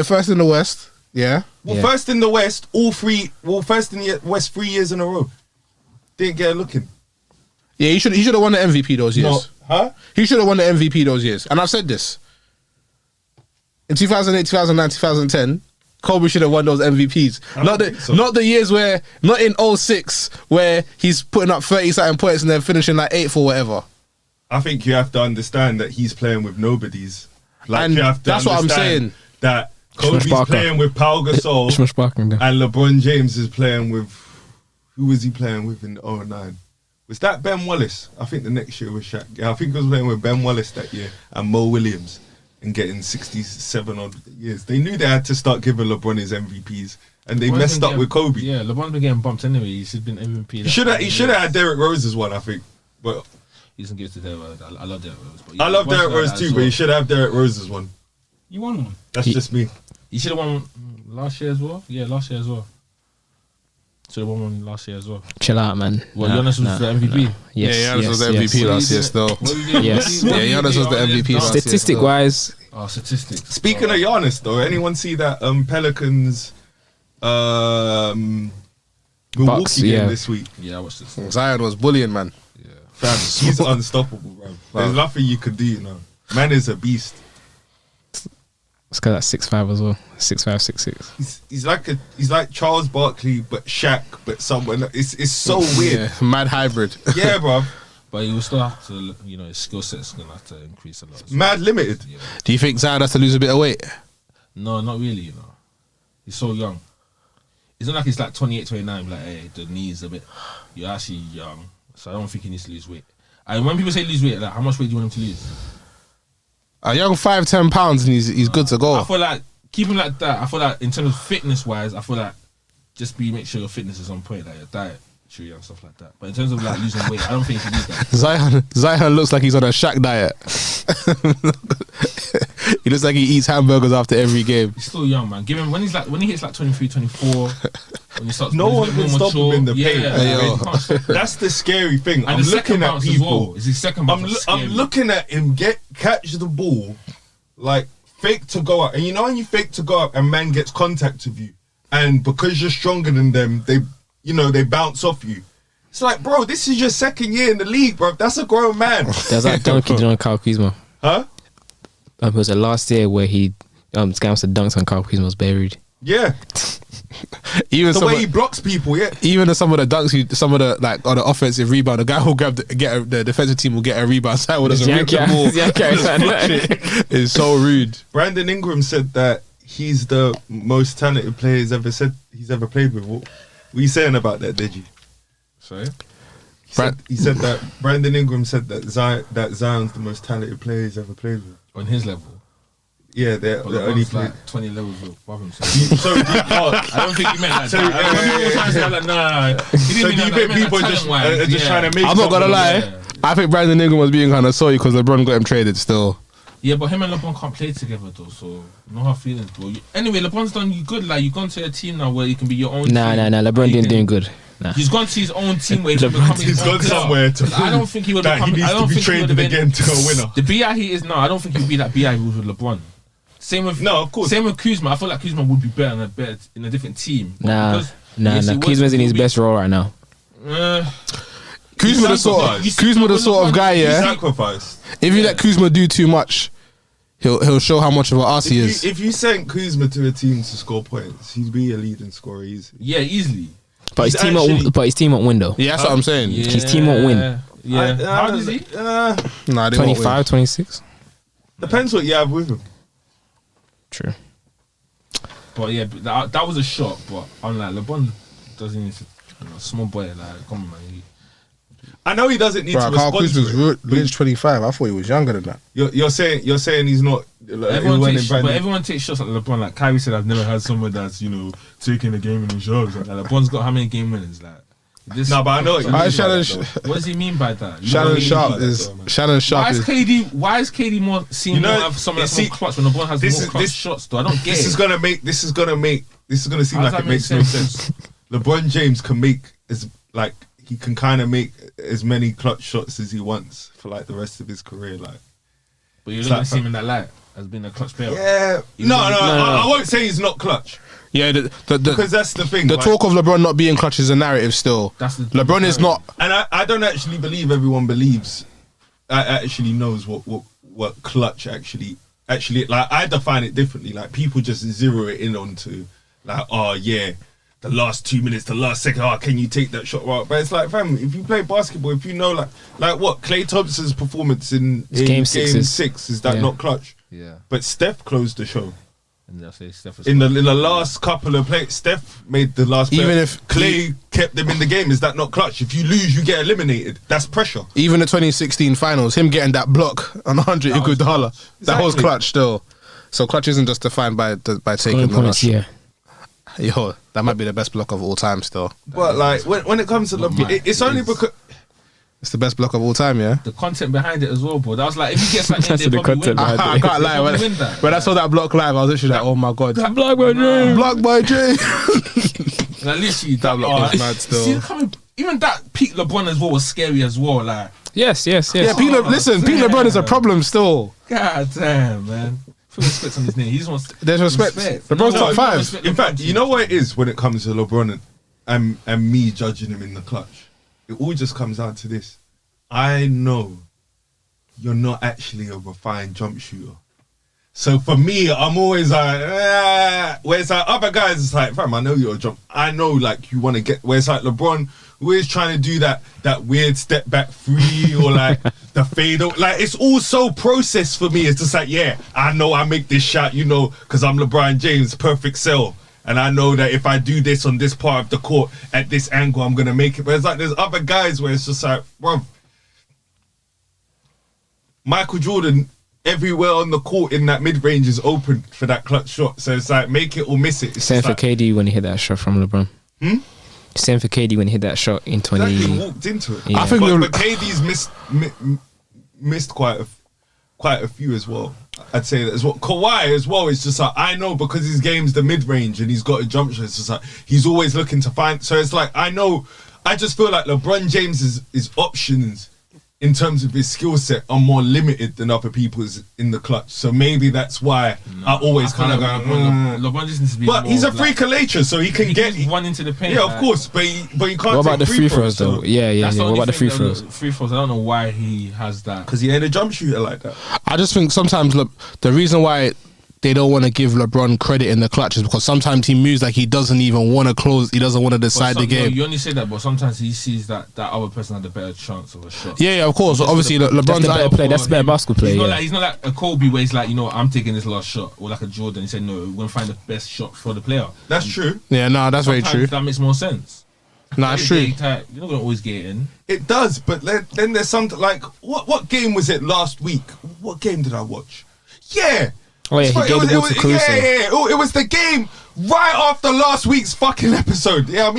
first in the West. Yeah. Well, first in the West, first in the West 3 years in a row. Didn't get a look in. Yeah, he should have won the MVP those years. No. Huh? He should have won the MVP those years. And I've said this. In 2008, 2009, 2010, Kobe should have won those MVPs. Not the years where, not in 06, where he's putting up 30-something points and then finishing like 8th or whatever. I think you have to understand that he's playing with nobodies. Like, and you have to that's what I'm saying. That Kobe's playing with Pau Gasol and LeBron James is playing with... Who was he playing with in 09? Was that Ben Wallace? I think the next year was Shaq. Yeah, I think he was playing with Ben Wallace that year and Mo Williams and getting 67 odd years. They knew they had to start giving LeBron his MVPs and they messed up with Kobe. Yeah, LeBron's been getting bumped anyway. He should have been MVP. He should have had Derrick Rose's one, I think. But he doesn't give it to Derrick Rose. I love Derrick Rose. But I love Derrick Rose too, but he should have Derrick Rose's one. You won one. That's just me. He should have won last year as well. Yeah, last year as well. Should have won one last year as well. Chill out, man. Well, Giannis was the MVP. Nah. Yes, Giannis was the MVP last year still. Yes. Yeah, Giannis was the MVP last year. Statistic-wise. Oh, statistics. Speaking of Giannis, though, anyone see that Pelicans Milwaukee Bucks, game yeah. this week. Yeah, I watched this. Zion was bullying, man. Fam, he's unstoppable, bro. There's nothing you can do, you know. Man is a beast. It's got that 6'5" as well. 6'5", 6'6". He's like Charles Barkley, but Shaq, but someone. It's so weird. Yeah, mad hybrid. Yeah, bro. But you will still have to, his skill set's gonna have to increase a lot. So, Mad limited. yeah. Do you think Zion has to lose a bit of weight? No, not really. He's so young. It's not like he's like 28, 29. Like, hey, the knees a bit. You're actually young, so I don't think he needs to lose weight. And when people say lose weight, like, how much weight do you want him to lose? A young 5-10 pounds and he's good to go. I feel like keep him like that. I feel like in terms of fitness wise, I feel like just make sure your fitness is on point, like your diet, and stuff like that. But in terms of like losing weight, I don't think you need that. Zion looks like he's on a Shaq diet. He looks like he eats hamburgers after every game. He's still young, man. Give him when he hits like 23, 24, when he starts. No when one he's a can bit more stop him mature, in the paint. Hey, yo. you can't stop him. That's the scary thing. And I'm the second looking at bounce as people. well. Is his second bounce? I'm looking at him catch the ball, like fake to go up, and you know when you fake to go up and man gets contact with you, and because you're stronger than them, they bounce off you. It's like, bro, this is your second year in the league, bro. That's a grown man. There's that dunk he did on Kyle Kuzma. Huh? It was the last year where he scams the dunks on Kyle Kuzma was buried. Yeah. Even The way he blocks people, yeah. even some of the dunks, some of the like on the offensive rebound, the guy will the defensive team will get a rebound. Simon doesn't rip the ball. It's so rude. Brandon Ingram said that he's the most talented player he's ever played with. What were you saying about that, Deji? Sorry? He said that Brandon Ingram said that Zion's the most talented player he's ever played with. On his level. Yeah, they're But only LeBron's like 20 levels above him. So. I don't think he meant that. So, He didn't do you think people are just trying to make? I'm not gonna something- lie. Yeah. I think Brandon Ingram was being kind of sorry because LeBron got him traded still. Yeah, but him and LeBron can't play together though, so no hard feelings, bro. Anyway, LeBron's done you good. Like, you've gone to a team now where you can be your own Nah. team. LeBron didn't do good. Nah. He's gone to his own team where He's gone somewhere to I don't think he would that become. he I needs don't to be think he would traded have been again to a winner. the BI he is now. I don't think he'd be that BI he was with LeBron. Same with No, of course. Same with Kuzma. I feel like Kuzma would be better in a different team. Nah. Because, yes, he was- Kuzma's in his he'll be- best role right now. Kuzma the sort of guy, He yeah. sacrificed. If you let Kuzma do too much, he'll show how much of an ass he is. If you sent Kuzma to a team to score points, he'd be a leading scorer easy. Yeah, easily. But He's his team actually- won't win though. Yeah, that's what I'm saying. His team won't win. Yeah. How does he? Nah, they won't 25, win. 26. Depends what you have with him. True. But yeah, that was a shot. But I'm like, LeBron doesn't need to. Small boy, like, come on, man. I know he doesn't need Bro, to Carl respond Kuzma's to it. age 25. I thought he was younger than that. You're saying he's not. Like, Everyone takes shots at LeBron. Like Kyrie said, I've never had someone that's taking the game in shots. Like LeBron's got how many game winners? Like this. No, but I know what you mean. What does he mean by that? Shannon Sharp Why is is. Why is KD more seen more of someone that's more clutch when LeBron has more clutch shots? Though I don't get This it. is gonna seem How like does it that makes make no sense? sense. LeBron James can make he can kind of make as many clutch shots as he wants for like the rest of his career. Like, But you're It's not like- see him in that light as being a clutch player. yeah, no, I won't say he's not clutch Yeah, because that's the thing. the like- talk of LeBron not being clutch is a narrative still. That's the LeBron is not. and I don't actually believe everyone believes. I actually knows what clutch actually like. I define it differently. Like people just zero it in onto like, oh yeah, the last 2 minutes, the last second. Oh, can you take that shot? Right, but it's like, fam, if you play basketball, if you know like what Klay Thompson's performance in game six six is that yeah. not clutch? Yeah. But Steph closed the show. And they'll say Steph is In the last couple of plays, Steph made the last play. Even if Klay kept them in the game, is that not clutch? If you lose, you get eliminated. That's pressure. Even the 2016 finals, him getting that block on 100 Iguodala, that was Exactly. clutch still. So clutch isn't just defined by taking Scoring the points, rush. yeah. Yo, that might be the best block of all time still. But like when it comes to LeBron, it's only because It's the best block of all time, yeah? the content behind it as well, bro. That was like, if you get something, That's they the probably win content that. I can't lie. They probably win that. When I saw that block live, I was literally like, oh my God. That block by James. Block by Jay. Like literally, That block was mad still. See, even that peak LeBron as well was scary as well. Like, Yes. Yeah, Pete LeBron is a problem still. god damn, man. Put respect on his name. He just wants There's respect. LeBron's top five. in fact, you know what it is when it comes to LeBron and me judging him in the clutch. It all just comes down to this. I know you're not actually a refined jump shooter. So for me, I'm always like, where it's like other guys, it's like, fam, I know you're a jump. I know like you want to get, where it's like LeBron, always trying to do that weird step back three or like the fade. Like it's all so processed for me. It's just like, yeah, I know I make this shot, you know, because I'm LeBron James, perfect cell. And I know that if I do this on this part of the court at this angle, I'm going to make it. But it's like there's other guys where it's just like, bro, Michael Jordan, everywhere on the court in that mid-range is open for that clutch shot. So it's like, make it or miss it. It's Same for like, KD when he hit that shot from LeBron. Same for KD when he hit that shot in 20. exactly, walked into it. Yeah. I think but KD's missed quite a few as well. I'd say that as well. Kawhi as well is just like, I know because his game's the mid-range and he's got a jump shot. It's just like, he's always looking to find. So it's like, I know, I just feel like LeBron James' options in terms of his skill set are more limited than other people's in the clutch. So maybe that's why I always kind of go, LeBron just needs to be. but he's a more freak of nature, so he can get one into the paint. Yeah, of course, but you can't. What about the take free throws so- though? Yeah. That's the What only about the free thing throws? Free throws. I don't know why he has that. Because he ain't a jump shooter like that. I just think sometimes the reason why they don't want to give LeBron credit in the clutch is because sometimes he moves like he doesn't even want to close. He doesn't want to decide the game. No, you only say that, but sometimes he sees that other person had a better chance of a shot. Yeah, of course. Obviously, That's LeBron's the better play. That's the better basketball player. Yeah. He's not like a Kobe where he's like, you know, I'm taking this last shot, or like a Jordan. He said, no, we're gonna find the best shot for the player. That's true. Yeah, no, that's very Sometimes true. That makes more sense. No, it's true. You're not gonna always get it in. It does, but then there's something like what game was it last week? What game did I watch? Yeah. Oh yeah, he gave the ball to Caruso. Yeah. Oh, it was the game right after last week's fucking episode. Yeah,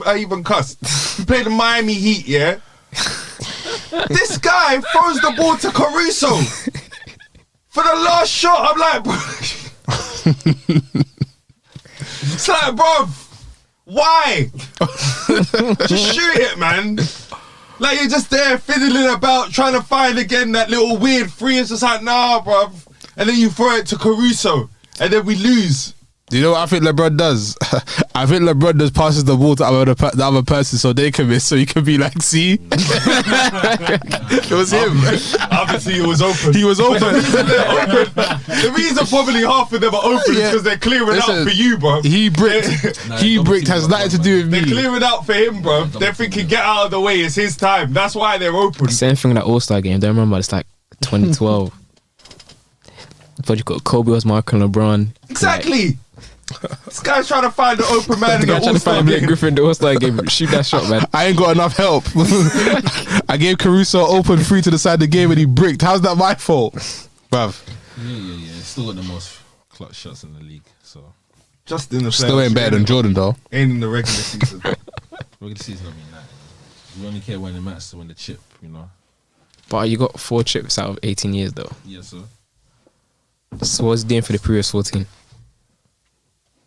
I even cussed. We played the Miami Heat. Yeah. This guy throws the ball to Caruso for the last shot. I'm like, bro. It's like, bro, why? Just shoot it, man. Like you're just there fiddling about trying to find again that little weird three. It's just like, nah, bro. And then you throw it to Caruso, and then we lose. Do you know what I think LeBron does? I think LeBron just passes the ball to the other person so they can miss, so he can be like, see? It was him. Obviously, it was open. He was open. The reason probably half of them are open is because they're clearing out for you, bro. He bricked. He bricked has nothing to do with They're me. clearing out for him, bro. They're thinking, get out of the way. It's his time. That's why they're open. Same thing in that All-Star game. Don't remember. It's like 2012. But you got Kobe was marking LeBron. Exactly. This guy's trying to find the open man in the Trying to All-Star find Blake game. Griffin in the All-Star game. Shoot that shot, man. I ain't got enough help. I gave Caruso open free to the side of the game and he bricked. How's that my fault? Bruv. Yeah. Still got the most clutch shots in the league. So Just in the Still playoffs, ain't better than Jordan though. Ain't in the regular season. regular season don't mean that. We only care when it matters to win the chip, you know. But you got 4 chips out of 18 years, though. Yeah, so So what's he doing for the previous 14?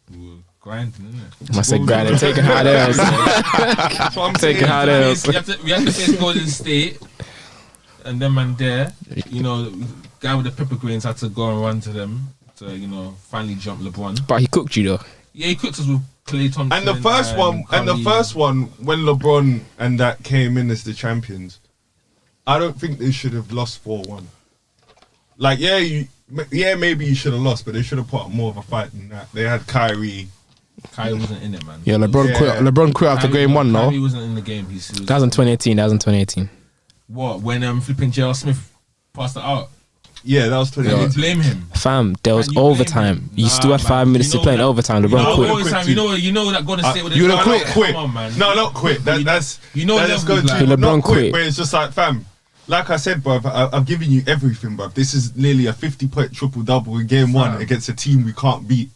we were grinding, innit? I said grinding, taking hard L's. That's what I'm Taking saying. hard L's. We have to face Golden State, and then man there, you know, guy with the pepper greens had to go and run to them to, you know, finally jump LeBron. But he cooked you, though. Yeah, he cooked us with Klay Thompson. And the first one, when LeBron and that came in as the champions, I don't think they should have lost 4-1. Like, maybe you should have lost, but they should have put up more of a fight than that. They had Kyrie. Kyrie wasn't in it, man. Yeah, LeBron quit. LeBron quit after game 1, no? Kyrie wasn't in the game. He was, That was in 2018. What? When flipping J.R. Smith passed it out? Yeah, that was Can you 2018. blame him? Fam, there was Can you blame overtime. him? You still had Nah, 5 man. minutes You to know play in that- overtime. You LeBron know, quit. overtime, you know that Golden State would you would've quit. Quit. Come on, man. No, not quit. That's You know that's levels, good. like- Not LeBron quit, quit. but it's just like, fam. Like I said, bruv, I've given you everything, bruv. This is nearly a 50-point triple-double in game 1 against a team we can't beat.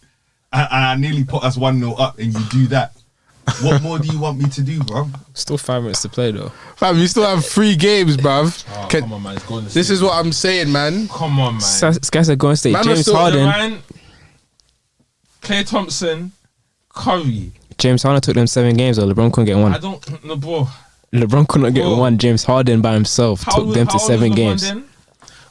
I nearly put us 1-0 up, and you do that. What more do you want me to do, bruv? Still 5 minutes to play, though. Fam, you still have 3 games, bruv. Oh, Can- come on, man. It's Golden State. This is what I'm saying, man. Come on, man. This guy said Golden State. Man, James still- Harden. Man, Klay Thompson, Curry. James Harden took them 7 games, though. LeBron couldn't get I one. don't know, bro. LeBron couldn't get Bro. one. James Harden by himself How took old- them how to old 7 was LeBron games. then?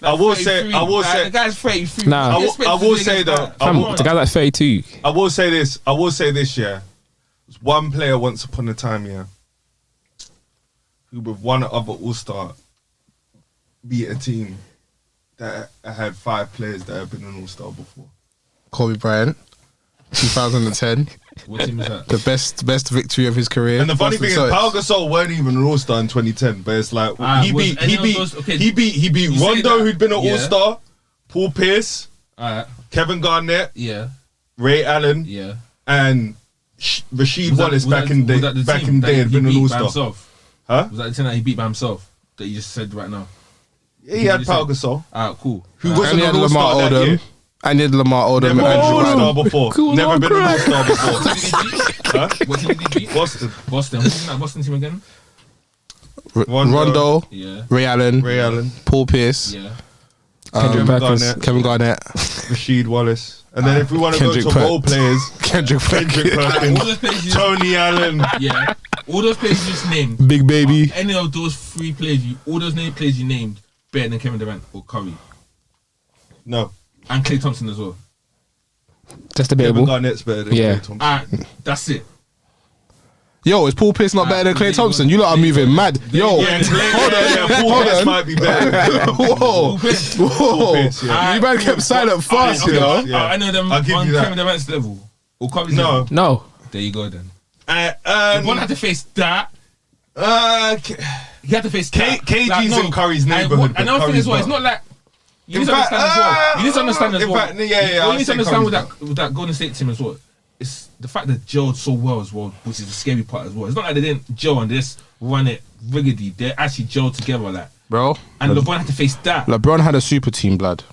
I will say- 33. I will Like, say- the guy's 33. Nah. What do you expect I to will do say against though, that? I Fam, will- the guy's like 32. I will say this, yeah. was one player once upon a time, yeah, who with one other All-Star beat a team that had 5 players that had been an All-Star before. Kobe Bryant, 2010. What team is that? The best victory of his career. And the funny Boston thing is, Celtics. Pau Gasol weren't even an All-Star in 2010, but it's like he was beat any of those- okay, he beat you say Rondo, that, who'd been an yeah. All-Star, Paul Pierce, Alright, Kevin Garnett, yeah, Ray Allen, yeah. and Rasheed Was that- Wallace was back that- in was that the back team in the day that had he been an beat by All-Star. himself? Huh? Was that the team that he beat by himself that you just said right now? Yeah, he had Pau Gasol, Alright, cool. who And wasn't he had an Lamar All-Star that Odom. year. And he had Lamar Odom Never and been an Andrew All-Star Bynum. before. Cool Never on been an crack. All-Star before. What team did he beat? Huh? What team did he beat? Boston. Boston. Who's in that Boston team again? Rondo, Yeah. Ray Allen, Ray Allen, Paul Pierce, Yeah. Kendrick Perkins. Garnett, Kevin Garnett, Rasheed Wallace. And then if we want to go Kendrick to Perk- role players, Kendrick Kendrick Perkins, Perkins, All those players you Tony Allen. yeah. All those players you just named. Big Baby. Any of those 3 players all those players you named better than Kevin Durant or Curry No, and Klay Thompson as well. That's Kevin debatable. Garnett's better than Yeah. Klay Thompson. Alright, that's it. Yo, is Paul Pierce not better than Klay Thompson? You lot are moving mad. Yo, Yeah, Klay, hold on, Paul hold Pierce on. might be better. Whoa, whoa. Pierce, yeah. You man kept silent fast, you know. Yeah. I know them I'll give on you that. Kevin Durant's level or Curry's No. level. No. There you go then. And One had to face that. K- He had to face that. KG's in Curry's neighborhood, but Another thing Curry's as well, it's not. not like you In need to fact, understand as well. You need to understand as in well. fact, yeah, You I'd need to say understand Curry's with that Golden State team as well. It's the fact that gelled so well as well, which is the scary part as well. It's not like they didn't gel and they just run it riggedy. They actually gelled together like. Bro, And LeBron had to face that. LeBron had a super team, blood.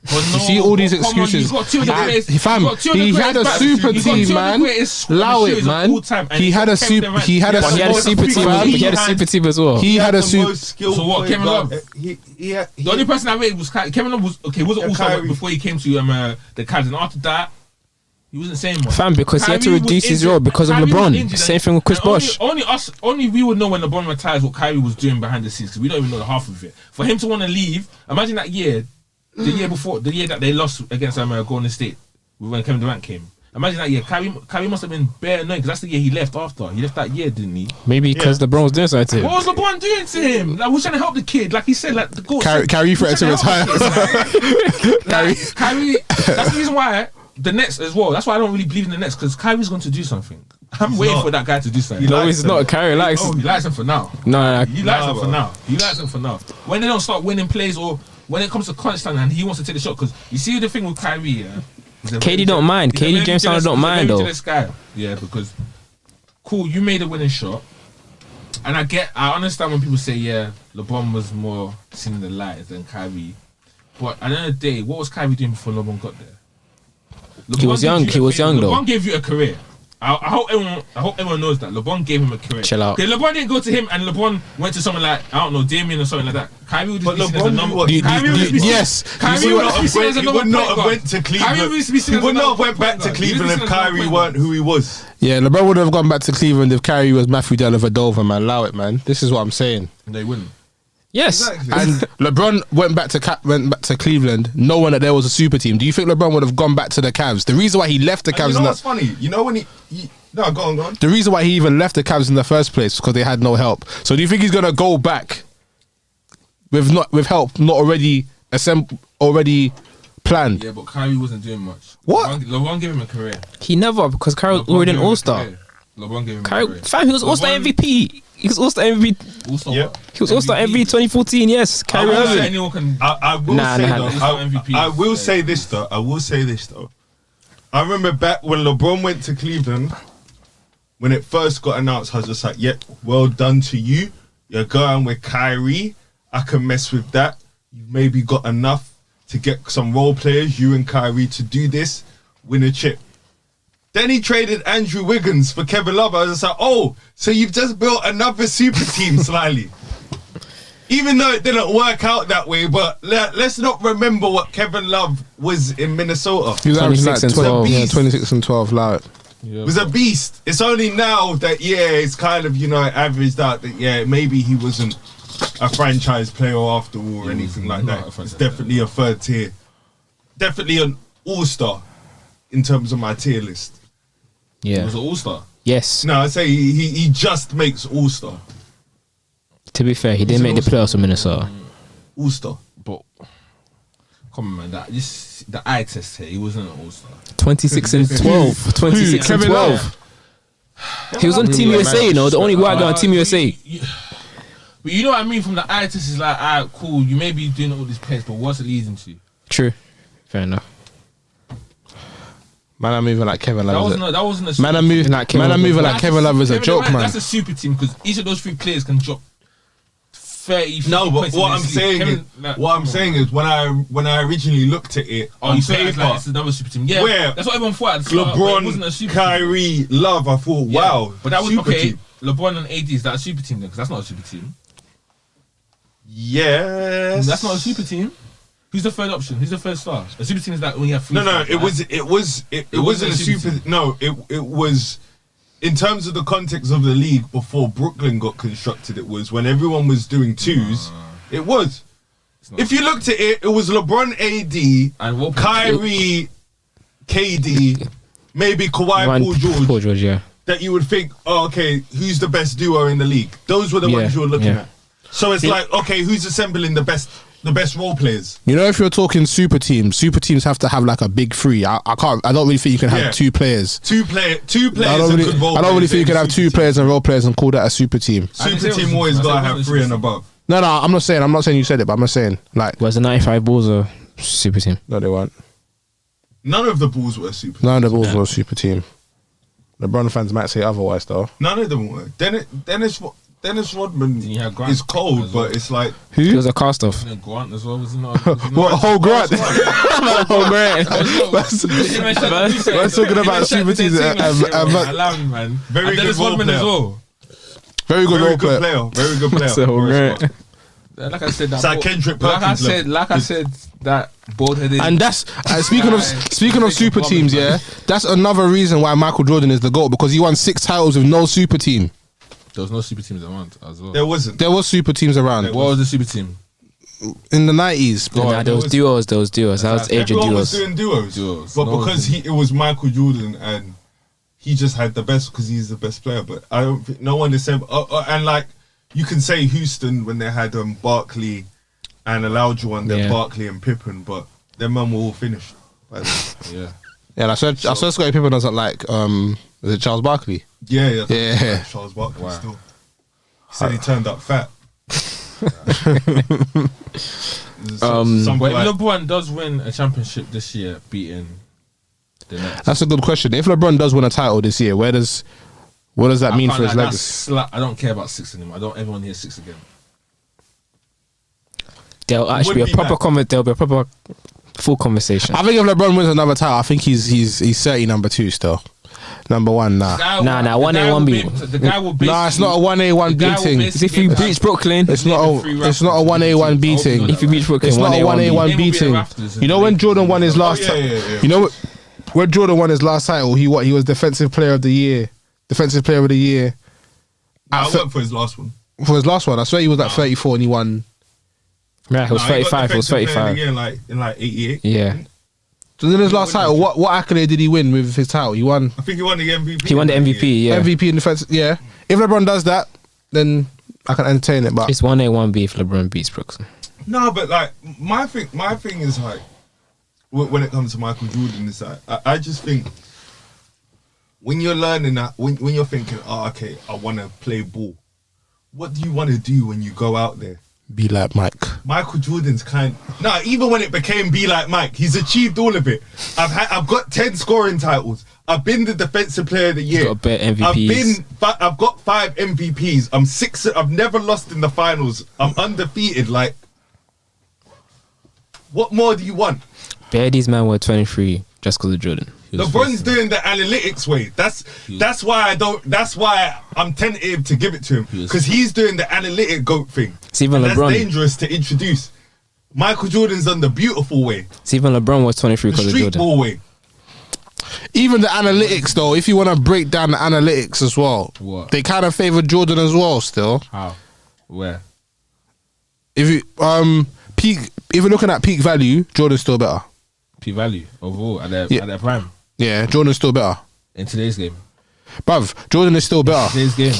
But no, You see all these come on, excuses. you've got 2 of the greatest. Fam, you've got 2 of the he greatest had a battles. super You've got 2 of team, the man. greatest Allow it, shooters of man. all time, and He you've had got a Kevin super. Durant. He had a. But he had a super team. fam. He had a super team as well. He had a the super. most skilled So what, point Kevin guard. Love? He The only person I rated was Kevin Love. Wasn't Yeah, All-Star Kyrie. before he came to the Cavs, and after that, he wasn't saying much. Fam, because he had to Kyrie was reduce his injured. role because of Kyrie was LeBron. injured, Same and- thing with Chris and Bosh. Only we would know when LeBron retires what Kyrie was doing behind the scenes because we don't even know the half of it. For him to want to leave, imagine that year, the year before, the year that they lost against Golden State when Kevin Durant came. Imagine that year. Kyrie must have been bare annoying because that's the year he left after. He left that year, didn't he? Maybe because LeBron was doing something to him. What was LeBron doing to him? Like, we're trying to help the kid. Like he said, like the goal. Kyrie threatened to retire. Kyrie, that's the reason why the Nets as well. That's why I don't really believe in the Nets because Kyrie's going to do something. I'm waiting not. for that guy to do something. No, he's not. Kyrie likes. Oh, he likes him for now. No, He likes him Nah, for bro. now. He likes him for now. When they don't start winning plays or when it comes to crunch time and he wants to take the shot, because you see the thing with Kyrie, yeah. he's a KD very don't mind. he's a KD very James jealous- don't he's a mind, very though. jealous guy. Yeah, because cool, you made a winning shot, and I understand when people say yeah, LeBron was more seen in the light than Kyrie, but at the end of the day, what was Kyrie doing before LeBron got there? He was young. He was young, though. LeBron gave you a career. I hope everyone knows that LeBron gave him a career. Chill out. Okay, LeBron didn't go to him, and LeBron went to someone like I don't know, Damian or something like that. Kyrie would just But be seen as a LeBron number. knew what- Kyrie would just be seen- Yes. Kyrie He would would just be seen as a not number have point went to guard. Kyrie Cleveland. would just be seen He as a would not have number went back point to guard. He would Cleveland be if seen as a number Kyrie point weren't guard. who he was. Yeah, LeBron would have gone back to Cleveland if Kyrie was Matthew Dellavedova, man. Allow it, man. This is what I'm saying. No, he wouldn't. Yes. Exactly. And LeBron went back to Cleveland, knowing that there was a super team. Do you think LeBron would have gone back to the Cavs? The reason why he left the And Cavs, you know in what's the, funny? You know when he no, go on. the reason why he even left the Cavs in the first place was because they had no help. So do you think he's gonna go back with help not already planned? Yeah, but Kyrie wasn't doing much. What? LeBron gave him a career. He never, because Kyrie was LeBron already gave an him a all-star. career. LeBron gave him a Kyrie, career. fam, he was all-star LeBron- MVP. He was all-star MVP. Also, Yeah. what? He was all-star MVP 2014, yes. I Kyrie won't say Irving. anyone can. I will Nah, say nah, though. He's not MVP. I will say this though. I remember back when LeBron went to Cleveland, when it first got announced, I was just like, "Yep, well done to you. You're going with Kyrie. I can mess with that. You've maybe got enough to get some role players, you and Kyrie, to do this, win a chip." Then he traded Andrew Wiggins for Kevin Love. I was just like, "Oh, so you've just built another super team slightly." Even though it didn't work out that way, but let's not remember what Kevin Love was in Minnesota. He was averaging 26 like and 12. Yeah, 26 and 12. Allow it. It was a beast. It's only now that, it's kind of, averaged out that, maybe he wasn't a franchise player after all or anything like not a that. It's franchise definitely a third tier. Definitely an all-star in terms of my tier list. He Yeah. was an all-star. Yes. No, I say he just makes All-Star. To be fair, he didn't make the playoffs with Minnesota. All-Star. But come on, man, the eye test here, he wasn't an all-star. 26 and 12. 26 and 12. He was on Team USA, you know, the only white guy on Team USA. But you know what I mean? From the eye test, is like, alright, cool. You may be doing all these plays, but what's it leading to? True. Fair enough. Man, I'm moving like Kevin Love. That wasn't a. Man, I'm moving like Kevin Love is a joke, man. That's a super team because each of those three players can drop 30. No, but what I'm saying is when I originally looked at it on you said paper, like it's another super team. Yeah, where that's what everyone thought. At the start, but it wasn't a super LeBron, Kyrie, Love. I thought, team. wow, but that was super okay. team. LeBron and AD, is that a super team then? Because that's not a super team. Yes, That's not a super team. Who's the third option? Who's the third star? A super team is like when you have three. No, stars, it right? wasn't a super. No, it was. In terms of the context of the league before Brooklyn got constructed, it was when everyone was doing twos. It was. If you looked at it, it was LeBron, AD, And Kyrie, KD, maybe Kawhi, Paul George. Yeah. That you would think, oh, okay, who's the best duo in the league? Those were the ones you were looking at. So it's like, okay, who's assembling the best role players? You know, if you're talking super teams have to have like a big three. I don't really think you can have two players. Two players. I don't really think you can have two players and role players and call that a super team. Super team always gotta have three and above. No, I'm not saying you said it, but I'm not saying like. Was the 95 Bulls a super team? No, they weren't. None of the Bulls were a super team. None of the Bulls were a super team. LeBron fans might say otherwise, though. None of them were. Dennis Rodman is cold, but it's like he was a cast off. Grant as well, was he not? What, whole Grant? Whole Grant. We're talking about super teams. Very good role player. As well. Very good role player. Very good player. Like I said, it's like Kendrick Perkins. Like I said, that bald-headed. And that's speaking of super teams. Yeah, that's another reason why Michael Jordan is the GOAT, because he won 6 titles with no super team. There was no super teams around as well. There wasn't. There was super teams around. What was the super team? In the 90s. There was duos. That was age of Everyone was duos. doing duos. But because it was Michael Jordan and he just had the best because he's the best player. But I don't think no one is saying. And like you can say Houston when they had Barkley and Olajuwon, then Barkley and Pippen, but their men were all finished. Yeah. Yeah, I swear Scottie Pippen doesn't like. Is it Charles Barkley? Yeah. Yeah. Charles Barkley still. He said he turned up fat. But if LeBron does win a championship this year, beating the Nets. That's a good question. If LeBron does win a title this year, what does that mean for his legacy? I don't care about 6 anymore. I don't ever want to hear 6 again. There'll actually be a proper There'll be a proper full conversation. I think if LeBron wins another title, I think he's 30 number 2 still. Number 1, nah. 1A, 1B. The guy will beat. Nah, it's not a 1A, 1B thing. If you beat Brooklyn, it's not a 1A, 1B thing. If you beat Brooklyn, it's not a 1A, 1B thing. You know when Jordan won his last title? You know when Jordan won his last title, he was defensive player of the year. Defensive player of the year. I went for his last one. For his last one, I swear he was like 34 and he won. Yeah, he was 35. He was 35. In like 88. Yeah. So then his last title, what accolade did he win with his title? He won. I think he won the MVP. He won the MVP. Yeah. MVP in defense. Yeah. If LeBron does that, then I can entertain it. But it's 1A, 1B if LeBron beats Brooklyn. No, but like my thing is like when it comes to Michael Jordan, is like I just think when you're learning that, when you're thinking, oh, okay, I want to play ball. What do you want to do when you go out there? Be like Mike. Michael Jordan's even when it became be like Mike, he's achieved all of it. I've got 10 scoring titles. I've been the defensive player of the year. He's got better MVPs. I've got 5 MVPs. I'm 6. I've never lost in the finals. I'm undefeated. Like, what more do you want? Bare these men were 23 just because of Jordan. LeBron's doing the analytics way. That's why I'm tentative to give it to him, because he's doing the analytic GOAT thing. It's even and LeBron. That's dangerous to introduce. Michael Jordan's done the beautiful way. It's even LeBron was 23 because of Jordan. Street ball way. Even the analytics, though, if you want to break down the analytics as well, they kind of favor Jordan as well. Still, how? Where? If you're looking at peak value, Jordan's still better. Peak value overall at their prime. Yeah, Jordan's still better in today's game. Bruv, Jordan is still better. Today's game.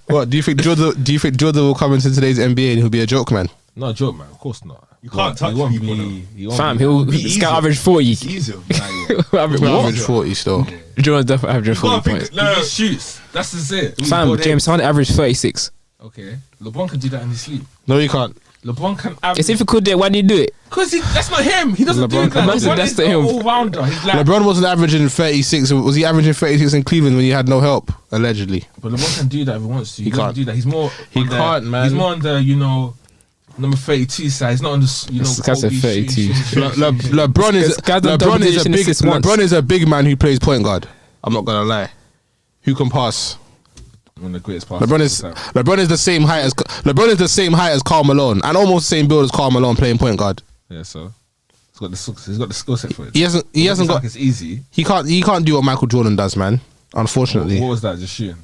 What do you think? Jordan will come into today's NBA and he'll be a joke man? Not a joke, man. Of course not. You can't touch He won't people, be. He won't Fam, be- he'll Be this easier. guy average 40. It's easier. Average 40 still. Jordan definitely average 40 points. He just shoots. That's just it. He's Fam, got it. James Harden average 36. Okay. LeBron can do that in his sleep. No, you can't. LeBron can average. It's if he could do it, why did he do it? Because that's not him. He doesn't LeBron do that. can- LeBron That's is the an him. all-rounder. He's like, LeBron wasn't averaging 36. Was he averaging 36 in Cleveland when he had no help? Allegedly. but LeBron can do that if he wants to. He doesn't can't. do that. He's more. He on the- can't, man. He's more on the number 32 side. He's not on the This guy's a Kobe 32. LeBron is This guy's done double digits in assists once. LeBron is a big man who plays point guard. I'm not gonna lie. Who can pass? One of the greatest passers. LeBron is the same height as Karl Malone and almost the same build as Karl Malone playing point guard. Yeah, so he's got the skill set for it. He hasn't got. It's easy. He can't do what Michael Jordan does, man. Unfortunately. What was that? Just shooting.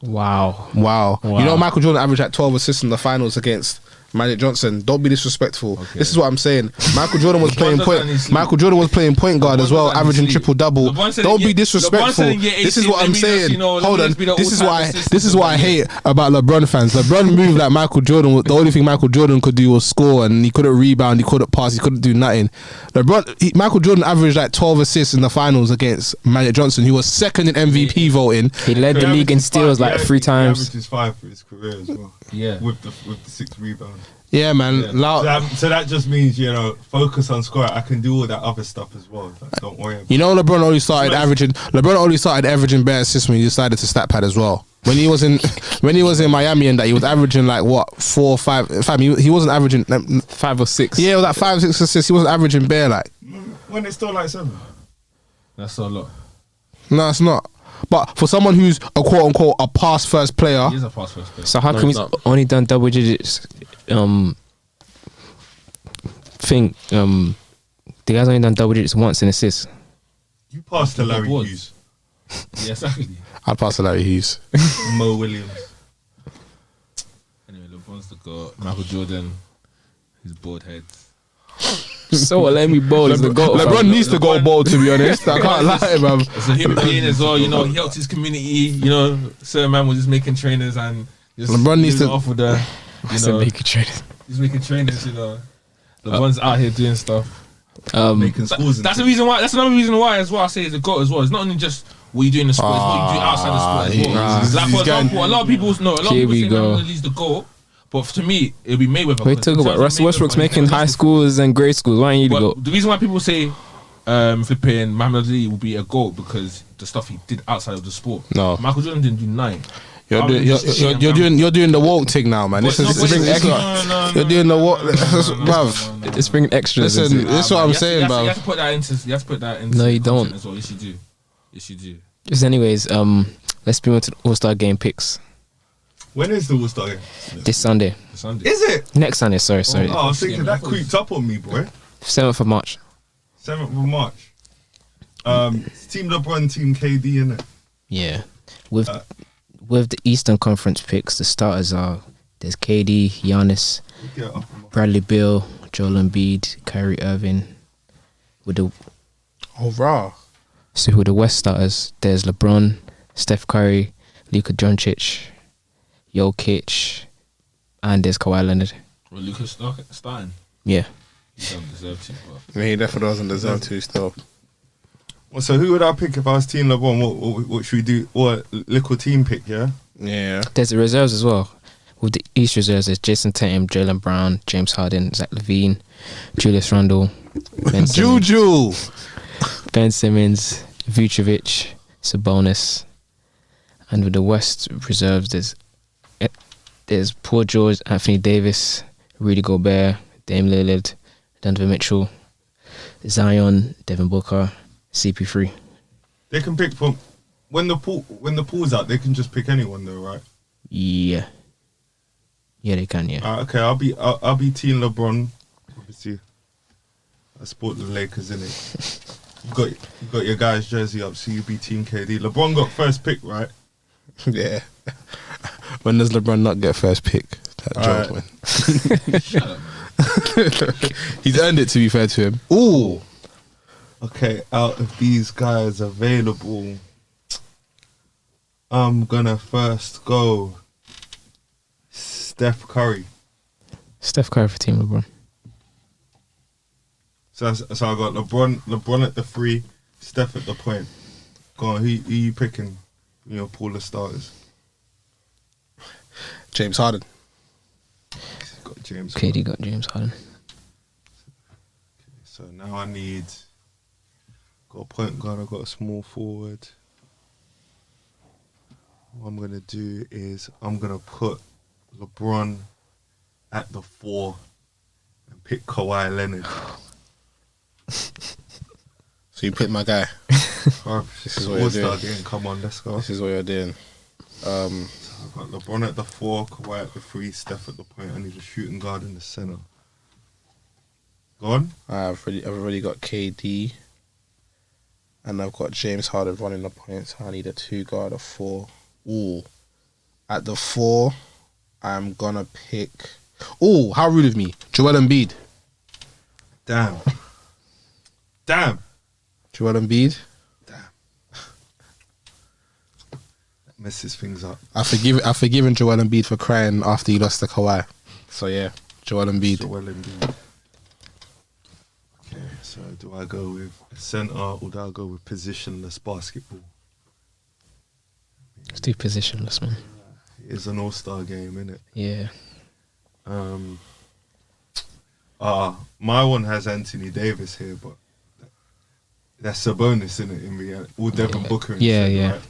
Wow. Wow. You know Michael Jordan averaged like 12 assists in the finals against Magic Johnson. Don't be disrespectful. Okay. This is what I'm saying. Michael Jordan was playing does that in his sleep. Michael Jordan was playing point guard as well, does that in his averaging sleep. triple double. LeBron said Don't in be year- LeBron disrespectful. said in year This is 18, what I'm let me just, saying. let Hold me on. just be the This is all-time why assistant this is for what I that year. hate about LeBron fans. LeBron moved like Michael Jordan. The only thing Michael Jordan could do was score, and he couldn't rebound, he couldn't pass, he couldn't do nothing. Michael Jordan averaged like 12 assists in the finals against Magic Johnson, who was second in MVP voting. He led the league in steals like 3 He times. averages 5 for his career as well. Yeah. With the 6 rebounds. Yeah, man. Yeah. So that just means, focus on scoring. I can do all that other stuff as well. Like, don't worry about it. You know, LeBron only started averaging bare assists when he decided to stat pad as well. When he was in Miami and that, he was averaging like what 4 or 5. Fam, he wasn't averaging 5 or 6. Yeah, it was like 5, 6 assists. He wasn't averaging bare like. When it's still like 7. That's a lot. No, it's not. But for someone who's a quote unquote a pass first player, He is a pass first player. So how No, come he's he's not. only done double digits? The guy's only done double digits once in assists. You passed to Larry Awards. Hughes, Yeah, exactly. I'd pass to Larry Hughes. Mo Williams. Anyway, LeBron's the GOAT. Michael Jordan, his bald head. So let me bowl as the goal. LeBron needs to go ball, to be honest. I can't lie, man. As a human being as well, he helped his community. Certain man was just making trainers and just LeBron needs using to- it off with the, he's making trainers. LeBron's out here doing stuff. Making schools. That's the reason why. That's another reason why as well. I say he's a GOAT as well. It's not only just what you do in the sport; it's what you do outside the sport as well. he's Like for going- example, a lot of people Here we say go. he's the GOAT, but to me, it'll be Mayweather. We 'cause talk in about terms of Russell Westbrook's Mayweather, making he's high just- schools and grade schools. Why ain't you But go? the reason why people say flipping Muhammad Ali will be a GOAT because the stuff he did outside of the sport. No. Michael Jordan didn't do 9. You're doing the woke thing now, man. This is you're doing the woke, bruv. It's bringing extras. Listen, into it. this is what I'm saying, You bruv. have to put that into. You have to put that into. No, you content don't. As well. Yes, you do. Yes, you do. Just anyways, let's move on to the All-Star game picks When is the All-Star game? this Sunday. Sunday. Is it? Next Sunday, sorry. Oh, I was thinking that creeped up on me, boy. 7th of March. 7th of March. It's Team LeBron, Team KD, innit? Yeah. With the Eastern Conference picks, the starters are there's KD, Giannis, Yeah. Bradley Beal, Joel Embiid, Kyrie Irving. With the with the West starters, there's LeBron, Steph Curry, Luka Doncic, Jokic, and there's Kawhi Leonard. Well, Lucas starting. Yeah. He don't deserve to. But He definitely doesn't deserve to still. Well, so who would I pick if I was Team LeBron? What should we do? Or little team pick, yeah? Yeah. There's the reserves as well. With the East reserves, there's Jason Tatum, Jaylen Brown, James Harden, Zach LaVine, Julius Randle, Ben Simmons, Juju. Vucevic, Sabonis. And with the West reserves, there's Paul George, Anthony Davis, Rudy Gobert, Dame Lillard, Donovan Mitchell, Zion, Devin Booker, CP3. They can pick from when the pool's out. They can just pick anyone, though, right? Yeah. Yeah, they can, yeah. Okay, I'll be Team LeBron. Obviously, I support the Lakers, innit? You got your guy's jersey up, so you be Team KD. LeBron got first pick, right? Yeah. When does LeBron not get first pick? That joke, man. shut up, man. He's earned it, to be fair to him. Ooh. Okay, out of these guys available, I'm gonna first go Steph Curry. Steph Curry for Team LeBron. So I got LeBron at the 3, Steph at the point. Go on, who you picking? You know, pool of starters. James Harden. Got James. KD got James Harden. So now I got a point guard, I got a small forward. What I'm gonna do is I'm gonna put LeBron at the 4 and pick Kawhi Leonard. So you pick my guy. This is what you're doing. Game. Come on, let's go. This is what you're doing. So I've got LeBron at the 4, Kawhi at the 3, Steph at the point. I need a shooting guard in the center. Go on. I've already got KD. And I've got James Harden running the points. I need a 2 guard, a 4. Ooh. At the 4, I'm gonna pick. Ooh, how rude of me. Joel Embiid. Damn. Joel Embiid. That messes things up. I've forgiven Joel Embiid for crying after he lost to Kawhi. So yeah, Joel Embiid. Okay, so do I go with a center or do I go with positionless basketball? Let's do positionless, man. It's an all-star game, innit? Yeah. My one has Anthony Davis here, but that's a bonus, innit? In reality, all Devin Booker. Yeah, instead, yeah. Right?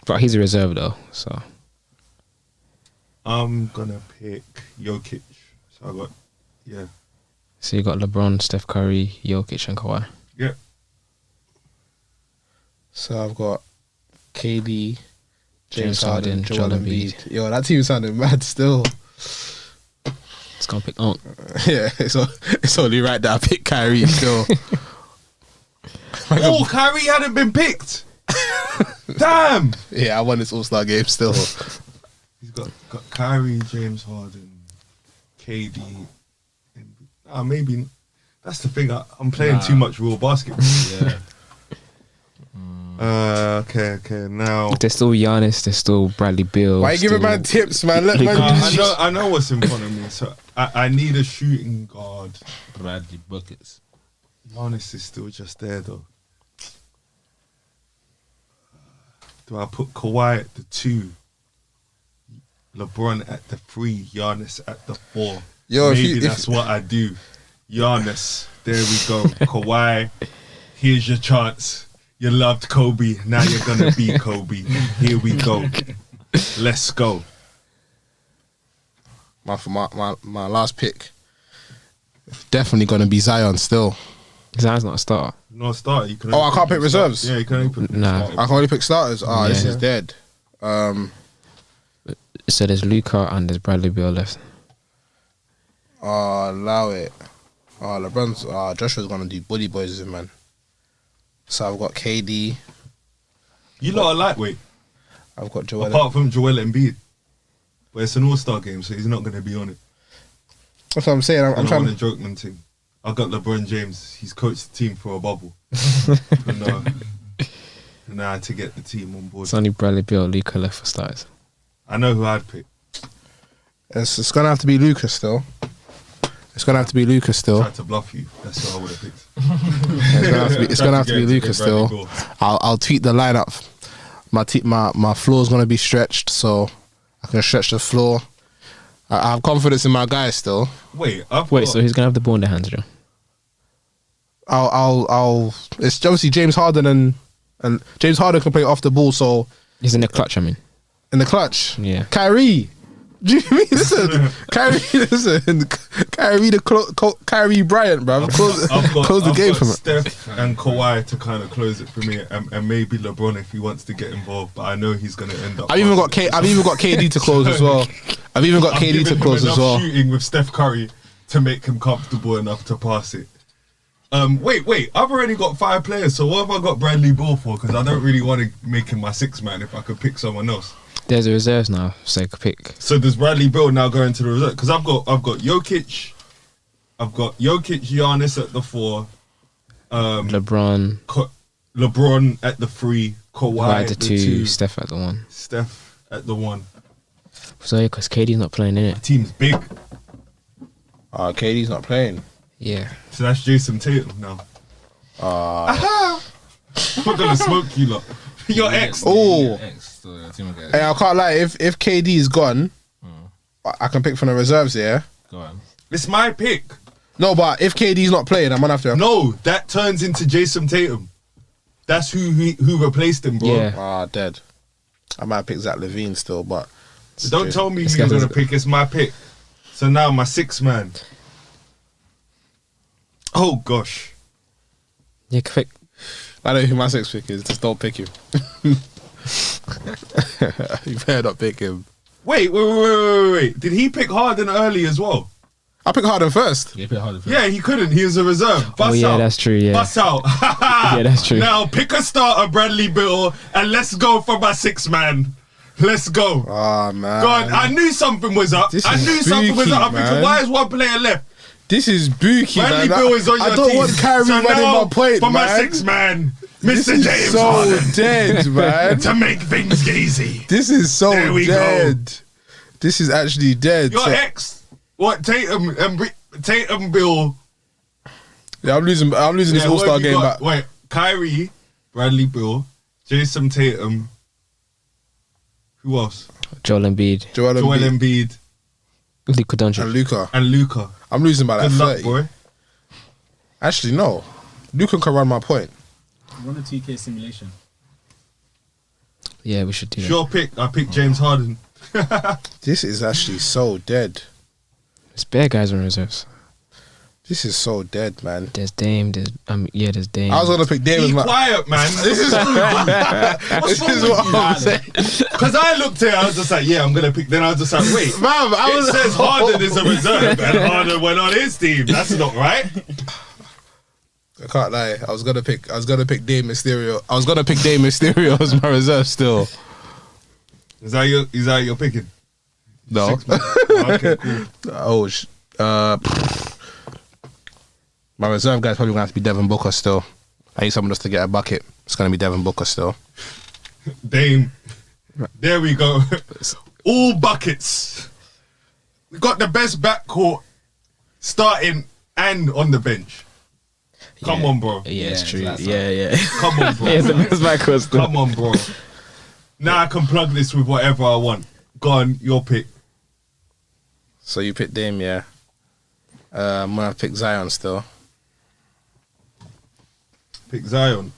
But he's a reserve though, so I'm gonna pick Jokic. So I got, yeah. So you got LeBron, Steph Curry, Jokic, and Kawhi. Yeah. So I've got KD, James Harden, Joel Joel Embiid. Embiid. Yo, that team sounded mad still. It's gonna pick on. Yeah, it's only right that I picked Kyrie still. Oh, Kyrie hadn't been picked. Damn. Yeah, I won this All-Star game still. He's got Kyrie, James Harden, KD. Maybe that's the thing. I'm playing too much real basketball. Yeah. Okay. Now There's still Giannis. There's still Bradley Beal. Why you giving man tips, man? Let man I know what's in front of me. So I need a shooting guard. Bradley buckets. Giannis is still just there though. Do I put Kawhi at the 2, LeBron at the 3, Giannis at the 4? Yo, Maybe that's what I do. Giannis, there we go. Kawhi, here's your chance. You loved Kobe, now you're gonna be Kobe. Here we go. Let's go. My last pick. Definitely gonna be Zion still. Zion's not a starter. No starter. You can I can't pick reserves. Yeah, you can only pick Nah. starters. I can only pick starters. This Yeah. is dead. So there's Luka and there's Bradley Beal left. Allow it. LeBron's. Joshua's gonna do bully boys with him, man. So I've got KD. You lot are lightweight, I've got Joel. apart from Joel Embiid. But it's an all-star game, so he's not going to be on it. That's what I'm saying. I'm I'm trying trying to joke man thing. I got LeBron James. He's coached the team for a bubble. and I had to get the team on board. It's only Bradley Beal, Luka left for starters. I know who I'd pick. It's gonna have to be Lucas still. Tried to bluff you. That's what I would have picked. It's gonna have to be Lucas still. I'll tweak the lineup. My floor is gonna be stretched, so I can stretch the floor. I have confidence in my guys still. Wait, So he's gonna have the ball in their hands, Joe. I'll. It's obviously James Harden and James Harden can play off the ball. So He's in the clutch, I mean. in the clutch, Yeah. Kyrie. Do you mean Kyrie Bryant, bro. Close the game for me. Steph and Kawhi to kind of close it for me, and maybe LeBron if he wants to get involved. But I know he's going to end up. I've even got KD to close as well. I've even got KD to close as well. Shooting with Steph Curry to make him comfortable enough to pass it. Wait. I've already got 5 players. So what have I got Bradley Beal for? Because I don't really want to make him my 6th man if I could pick someone else. There's a reserves now, so I could pick. So does Bradley Beal now go into the reserve? Because I've got Jokic, I've got Jokic, Giannis at the 4. LeBron, LeBron at the 3. Kawhi at the at the 2, 2. Steph at the 1. Steph at the 1. So yeah, because KD's not playing in it. Team's big. KD's not playing. Yeah. So that's Jason Tatum now. I'm not gonna smoke you lot. Your ex. Oh, Hey, hey, I can't lie. If KD is gone, I can pick from the reserves. Yeah. go on. It's my pick. No, but if KD's not playing, I'm gonna have to. No, that turns into Jason Tatum. That's who replaced him, bro. Yeah. Dead. I might pick Zach LaVine still, but Don't tell me This who you're guy gonna does- pick. It's my pick. So now my 6th man. Oh gosh. Yeah, pick. I know who my 6th pick is. Just don't pick him. You better not pick him. Wait. Did he pick Harden early as well? I pick Harden first. Yeah, a bit harder. Yeah, he couldn't. He was a reserve. Bust yeah, out. that's true, yeah. Bust out. Yeah, that's true. Now pick a starter, Bradley Beal, and let's go for my 6th man. Let's go. Oh man. God, I knew something was up. This I is knew something was spooky, up. I'm thinking, man. why is one player left? This is booky, Bradley man. Beal is on your I don't team. want Kyrie So running now, my point, for my man. 6th man, This Mr. is James so Harden. dead, man. To make things easy. This is so There we dead. This is actually dead. Your So- ex, what, Tatum Bill. yeah, I'm losing this Yeah, All-Star what have you game got? back. Wait, Kyrie, Bradley Bill, Jason Tatum. Who else? Joel Embiid, Joel Joel Embiid Embiid Luka Doncic. and Luka. and Luka. I'm losing by like Good luck, 30. boy. Actually, no. Luka can run my point. Run a 2K simulation. Yeah, we should do that. Sure pick. I picked James Harden. This is actually so dead. There's bare guys on reserves. This is so dead, man. There's Dame. There's Dame. I was gonna pick Dame as Be my. quiet, man. This is This is what I'm saying. because I looked at it, I was just like, yeah, I'm gonna pick. Then I was just like, wait, Fam, I it was says Harden is a reserve, and Harden went on his team. That's not right. I can't lie. I was gonna pick Dame Mysterio. I was gonna pick Dame Mysterio as my reserve still. Is that your picking? No. Okay, cool. My reserve guy's probably gonna have to be Devin Booker still. I need someone just to get a bucket. It's gonna be Devin Booker still. Dame. There we go. All buckets. We got the best backcourt starting and on the bench. Come on, bro. Yeah, it's true. that's Yeah. Come on, bro. Yeah, the best backwards. Come on, bro. Now I can plug this with whatever I want. Go on, your pick. So you pick Dame, yeah. I'm gonna pick Zion still. Pick Zion.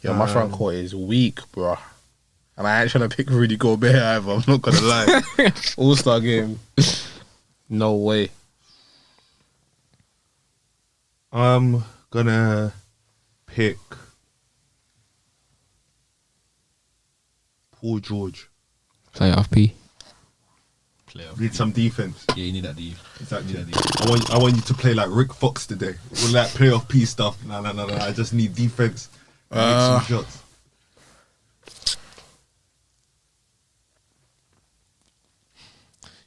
Yo, my front court is weak, bro. And I ain't trying to pick Rudy Gobert either. I'm not gonna lie. All-Star game. No way. I'm gonna pick Paul George. Playoff P. Playoff. Need some defense. Yeah, you need that deep. Exactly. You need that deep. I want you to play like Rick Fox today. With that playoff P stuff. No. I just need defense. Make some shots.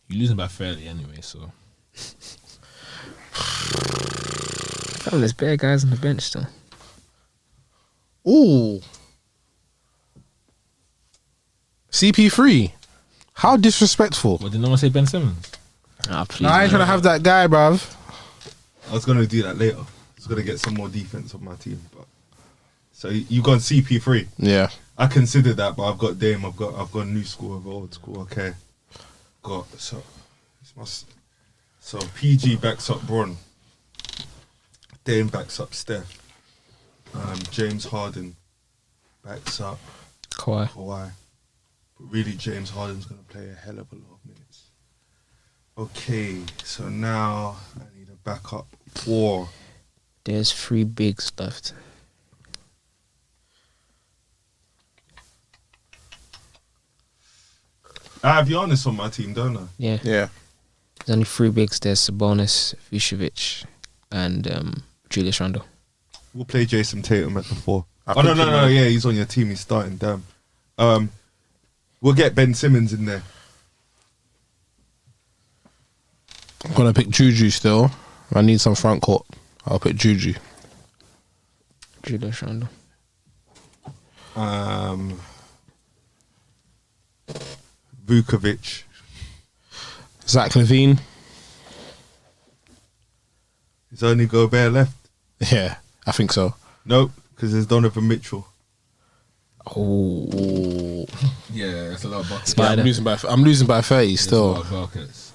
You're losing by fairly anyway, so. Oh, there's bare guys on the bench still. Ooh. CP3. How disrespectful. What, did no one say Ben Simmons? Ah, please. Nah, I ain't trying to have that guy, bruv. I was gonna do that later. I was gonna get some more defense on my team, but so you gone CP3. Yeah. I considered that, but I've got Dame. I've got new school, I've got old school. Okay, got so PG backs up Bron. Dame backs up Steph. James Harden backs up Kawhi. Kawhi. But really, James Harden's gonna play a hell of a lot of minutes. Okay, so now I need a backup 4. There's 3 bigs left. I have Giannis on my team, don't I? Yeah. Yeah. There's only 3 bigs. There's Sabonis, Vucevic, and Julius Randle. We'll play Jason Tatum at the 4. I Oh no, think no, yeah, he's on your team. He's starting. Damn. We'll get Ben Simmons in there. I'm gonna pick Juju still. I need some front court. I'll pick Juju. Julius Randle. Vukovic. Zach LaVine. Is only Gobert left? Yeah, I think so. Nope, because there's Donovan Mitchell. Oh, Yeah, it's a lot of buckets. Yeah, Spider. I'm losing by 30 It's a still. lot of buckets.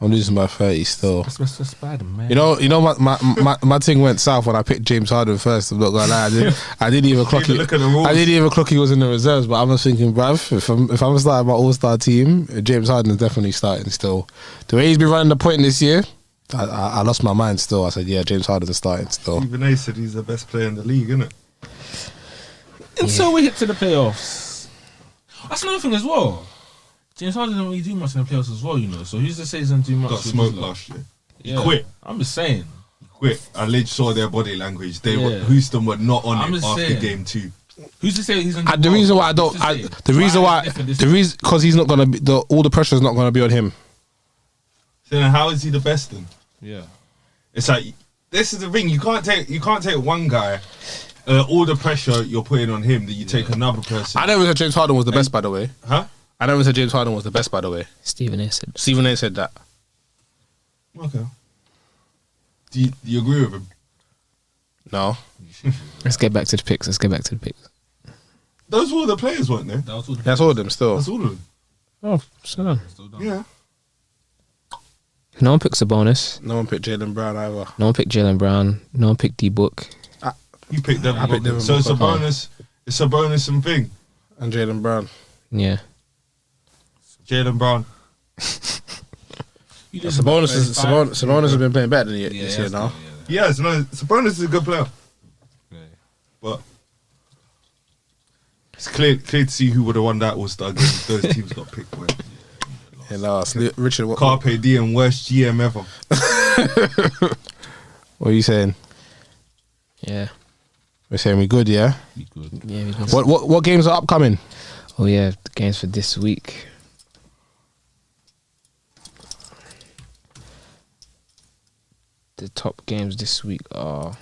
I'm losing by 30 still. That's the Spider, man. You know, my thing went south when I picked James Harden first. I'm not gonna lie, I didn't even clock Even it. look at the rules. I didn't even clock he was in the reserves. But I was thinking, bruv, if I'm starting my All-Star team, James Harden is definitely starting still. The way he's been running the point this year, I lost my mind still. I said, yeah, James Harden is starting still. Even they said he's the best player in the league, isn't it? Until we hit to the playoffs. That's another thing as well. James Harden didn't really do much in the playoffs as well, you know. So who's to say he doesn't do much? Got with smoked his lot? last year. Yeah. Quit. I'm just saying. Quit. I literally saw their body language. They were, Yeah. Houston were not on I'm it just after saying. game 2. Who's to say he's on The reason why I don't, because he's not gonna be all the pressure is not gonna be on him. So then how is he the best then? Yeah. It's like, this is the thing. You can't take one guy. All the pressure you're putting on him, that you take another person. I never said James Harden was the best, by the way. Huh? I never said James Harden was the best, by the way. Stephen A. said. Stephen A. said that. Okay. Do you agree with him? No. Let's get back to the picks. Those were all the players, weren't they? That was all the That's all of them still. That's all of them. Oh, so done. still done. Yeah. No one picks a bonus. No one picked Jaylen Brown either. No one picked Jalen Brown. No one picked D-Book. You picked Devin I picked Booker. Devin So it's a Booker. bonus. It's a bonus and thing. And Jaylen Brown. Yeah. Jaylen Brown. You Sabonis has been playing better than this year now. Yes, no, Sabonis is a good player. Yeah. But it's clear to see who would have won that All-Star game if those teams got picked. Well. Yeah, no, Richard, what Carpe Diem, worst GM ever. are you saying? Yeah. We're saying we good, yeah? Be good. Yeah. We can What games are upcoming? Oh yeah, the games for this week. The top games this week are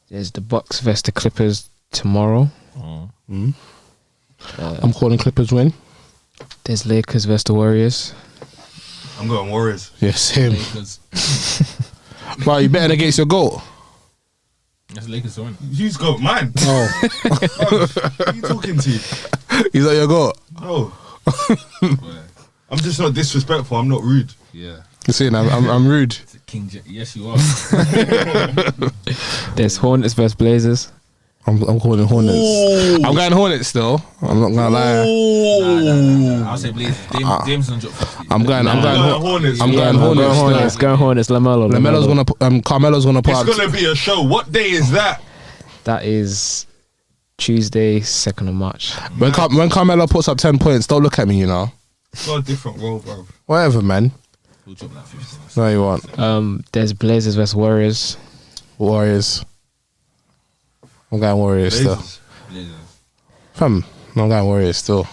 there's the Bucks versus the Clippers tomorrow. I'm calling Clippers win. There's Lakers versus the Warriors. I'm going Warriors. Yeah, same. Lakers. Bro, you betting against your goal? That's Lakers to win. Who's got mine? Oh, Who are you talking to? he's not your goal. Oh, Boy. I'm just not disrespectful. I'm not rude. Yeah. You're saying I'm rude. It's a King yes, you are. There's Hornets versus Blazers. I'm calling Hornets. I'm going Hornets still. I'm not gonna lie. Nah. I'll say Blazers. James on drop 50. I'm going Hornets. I'm going Go Hornets. Hornets. Go Hornets. LaMelo. LaMelo's gonna Carmelo's gonna put It's up. gonna be a show. What day is that? That is Tuesday, 2nd of March. When Carmelo puts up 10 points, don't look at me, you know. It's got a different role, bro. Whatever, man. We'll drop like 50. No, you won't. There's Blazers versus Warriors. Warriors. I'm going Warriors still. Blazers. Blazers. Fam, I'm going Warriors still.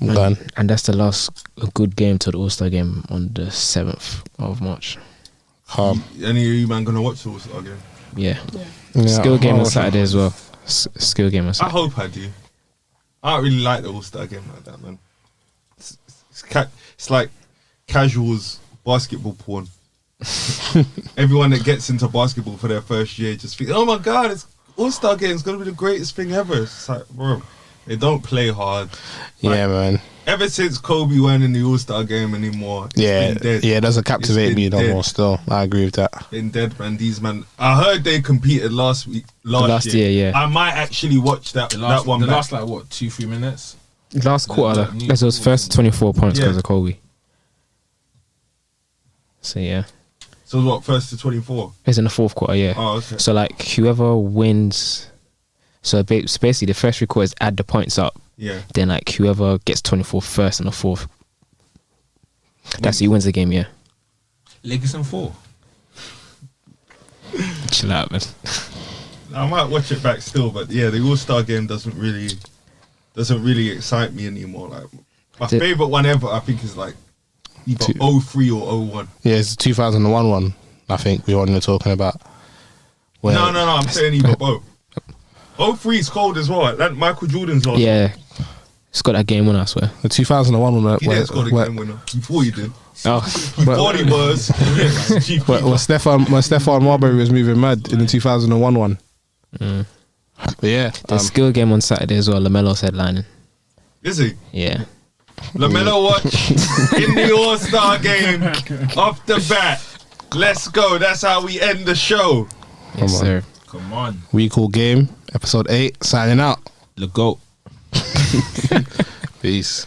I'm going. And that's the last good game to the All-Star game on the 7th of March. Calm. Any of you man gonna watch the All-Star game? Yeah. Yeah, Skill game I'll on watch Saturday as well. Skill game on I Saturday. hope I do. I don't really like the All-Star game like that, man. It's like casuals basketball porn. Everyone that gets into basketball for their first year just thinks, oh my God, it's All-Star game. It's going to be the greatest thing ever. It's like, bro, they don't play hard. Yeah, man. Ever since Kobe weren't in the All-Star game anymore, it's Yeah, been dead. yeah, it doesn't captivate It's me been no dead. more still. I agree with that. Been dead, man. These man, I heard they competed last year. Yeah. I might actually watch that one The back. last like what 2-3 minutes. Last quarter, the new- because it was first 24 points Yeah. because of Kobe. So yeah, So what, first to 24? it's in the fourth quarter. Yeah. Oh, okay. So like whoever wins, so basically the first three quarters add the points up. Yeah. Then like whoever gets 24 first in the fourth, that's who wins the game. Yeah. Lakers in 4. Chill out, man. I might watch it back still, but yeah, the All-Star game doesn't really excite me anymore. Like my Did- favorite one ever, I think, is like either Two. 03 or 01. Yeah, it's the 2001 one. I think we were talking about. Where, No. I'm saying either both. 03 is cold as well. Like Michael Jordan's last. Yeah. It's got that game on, I swear. The 2001 one. He didn't score the game winner. Before he did. Oh, Before he was. Chief When Stephon Marbury was moving mad in the 2001 one. But yeah, the skill game on Saturday as well. LaMelo's headlining. Is he? Yeah. LaMelo watch in the All-Star game off the bat. Let's go. That's how we end the show. Yes, sir. Come on. We Call Game, episode 8, signing out. The GOAT. Peace.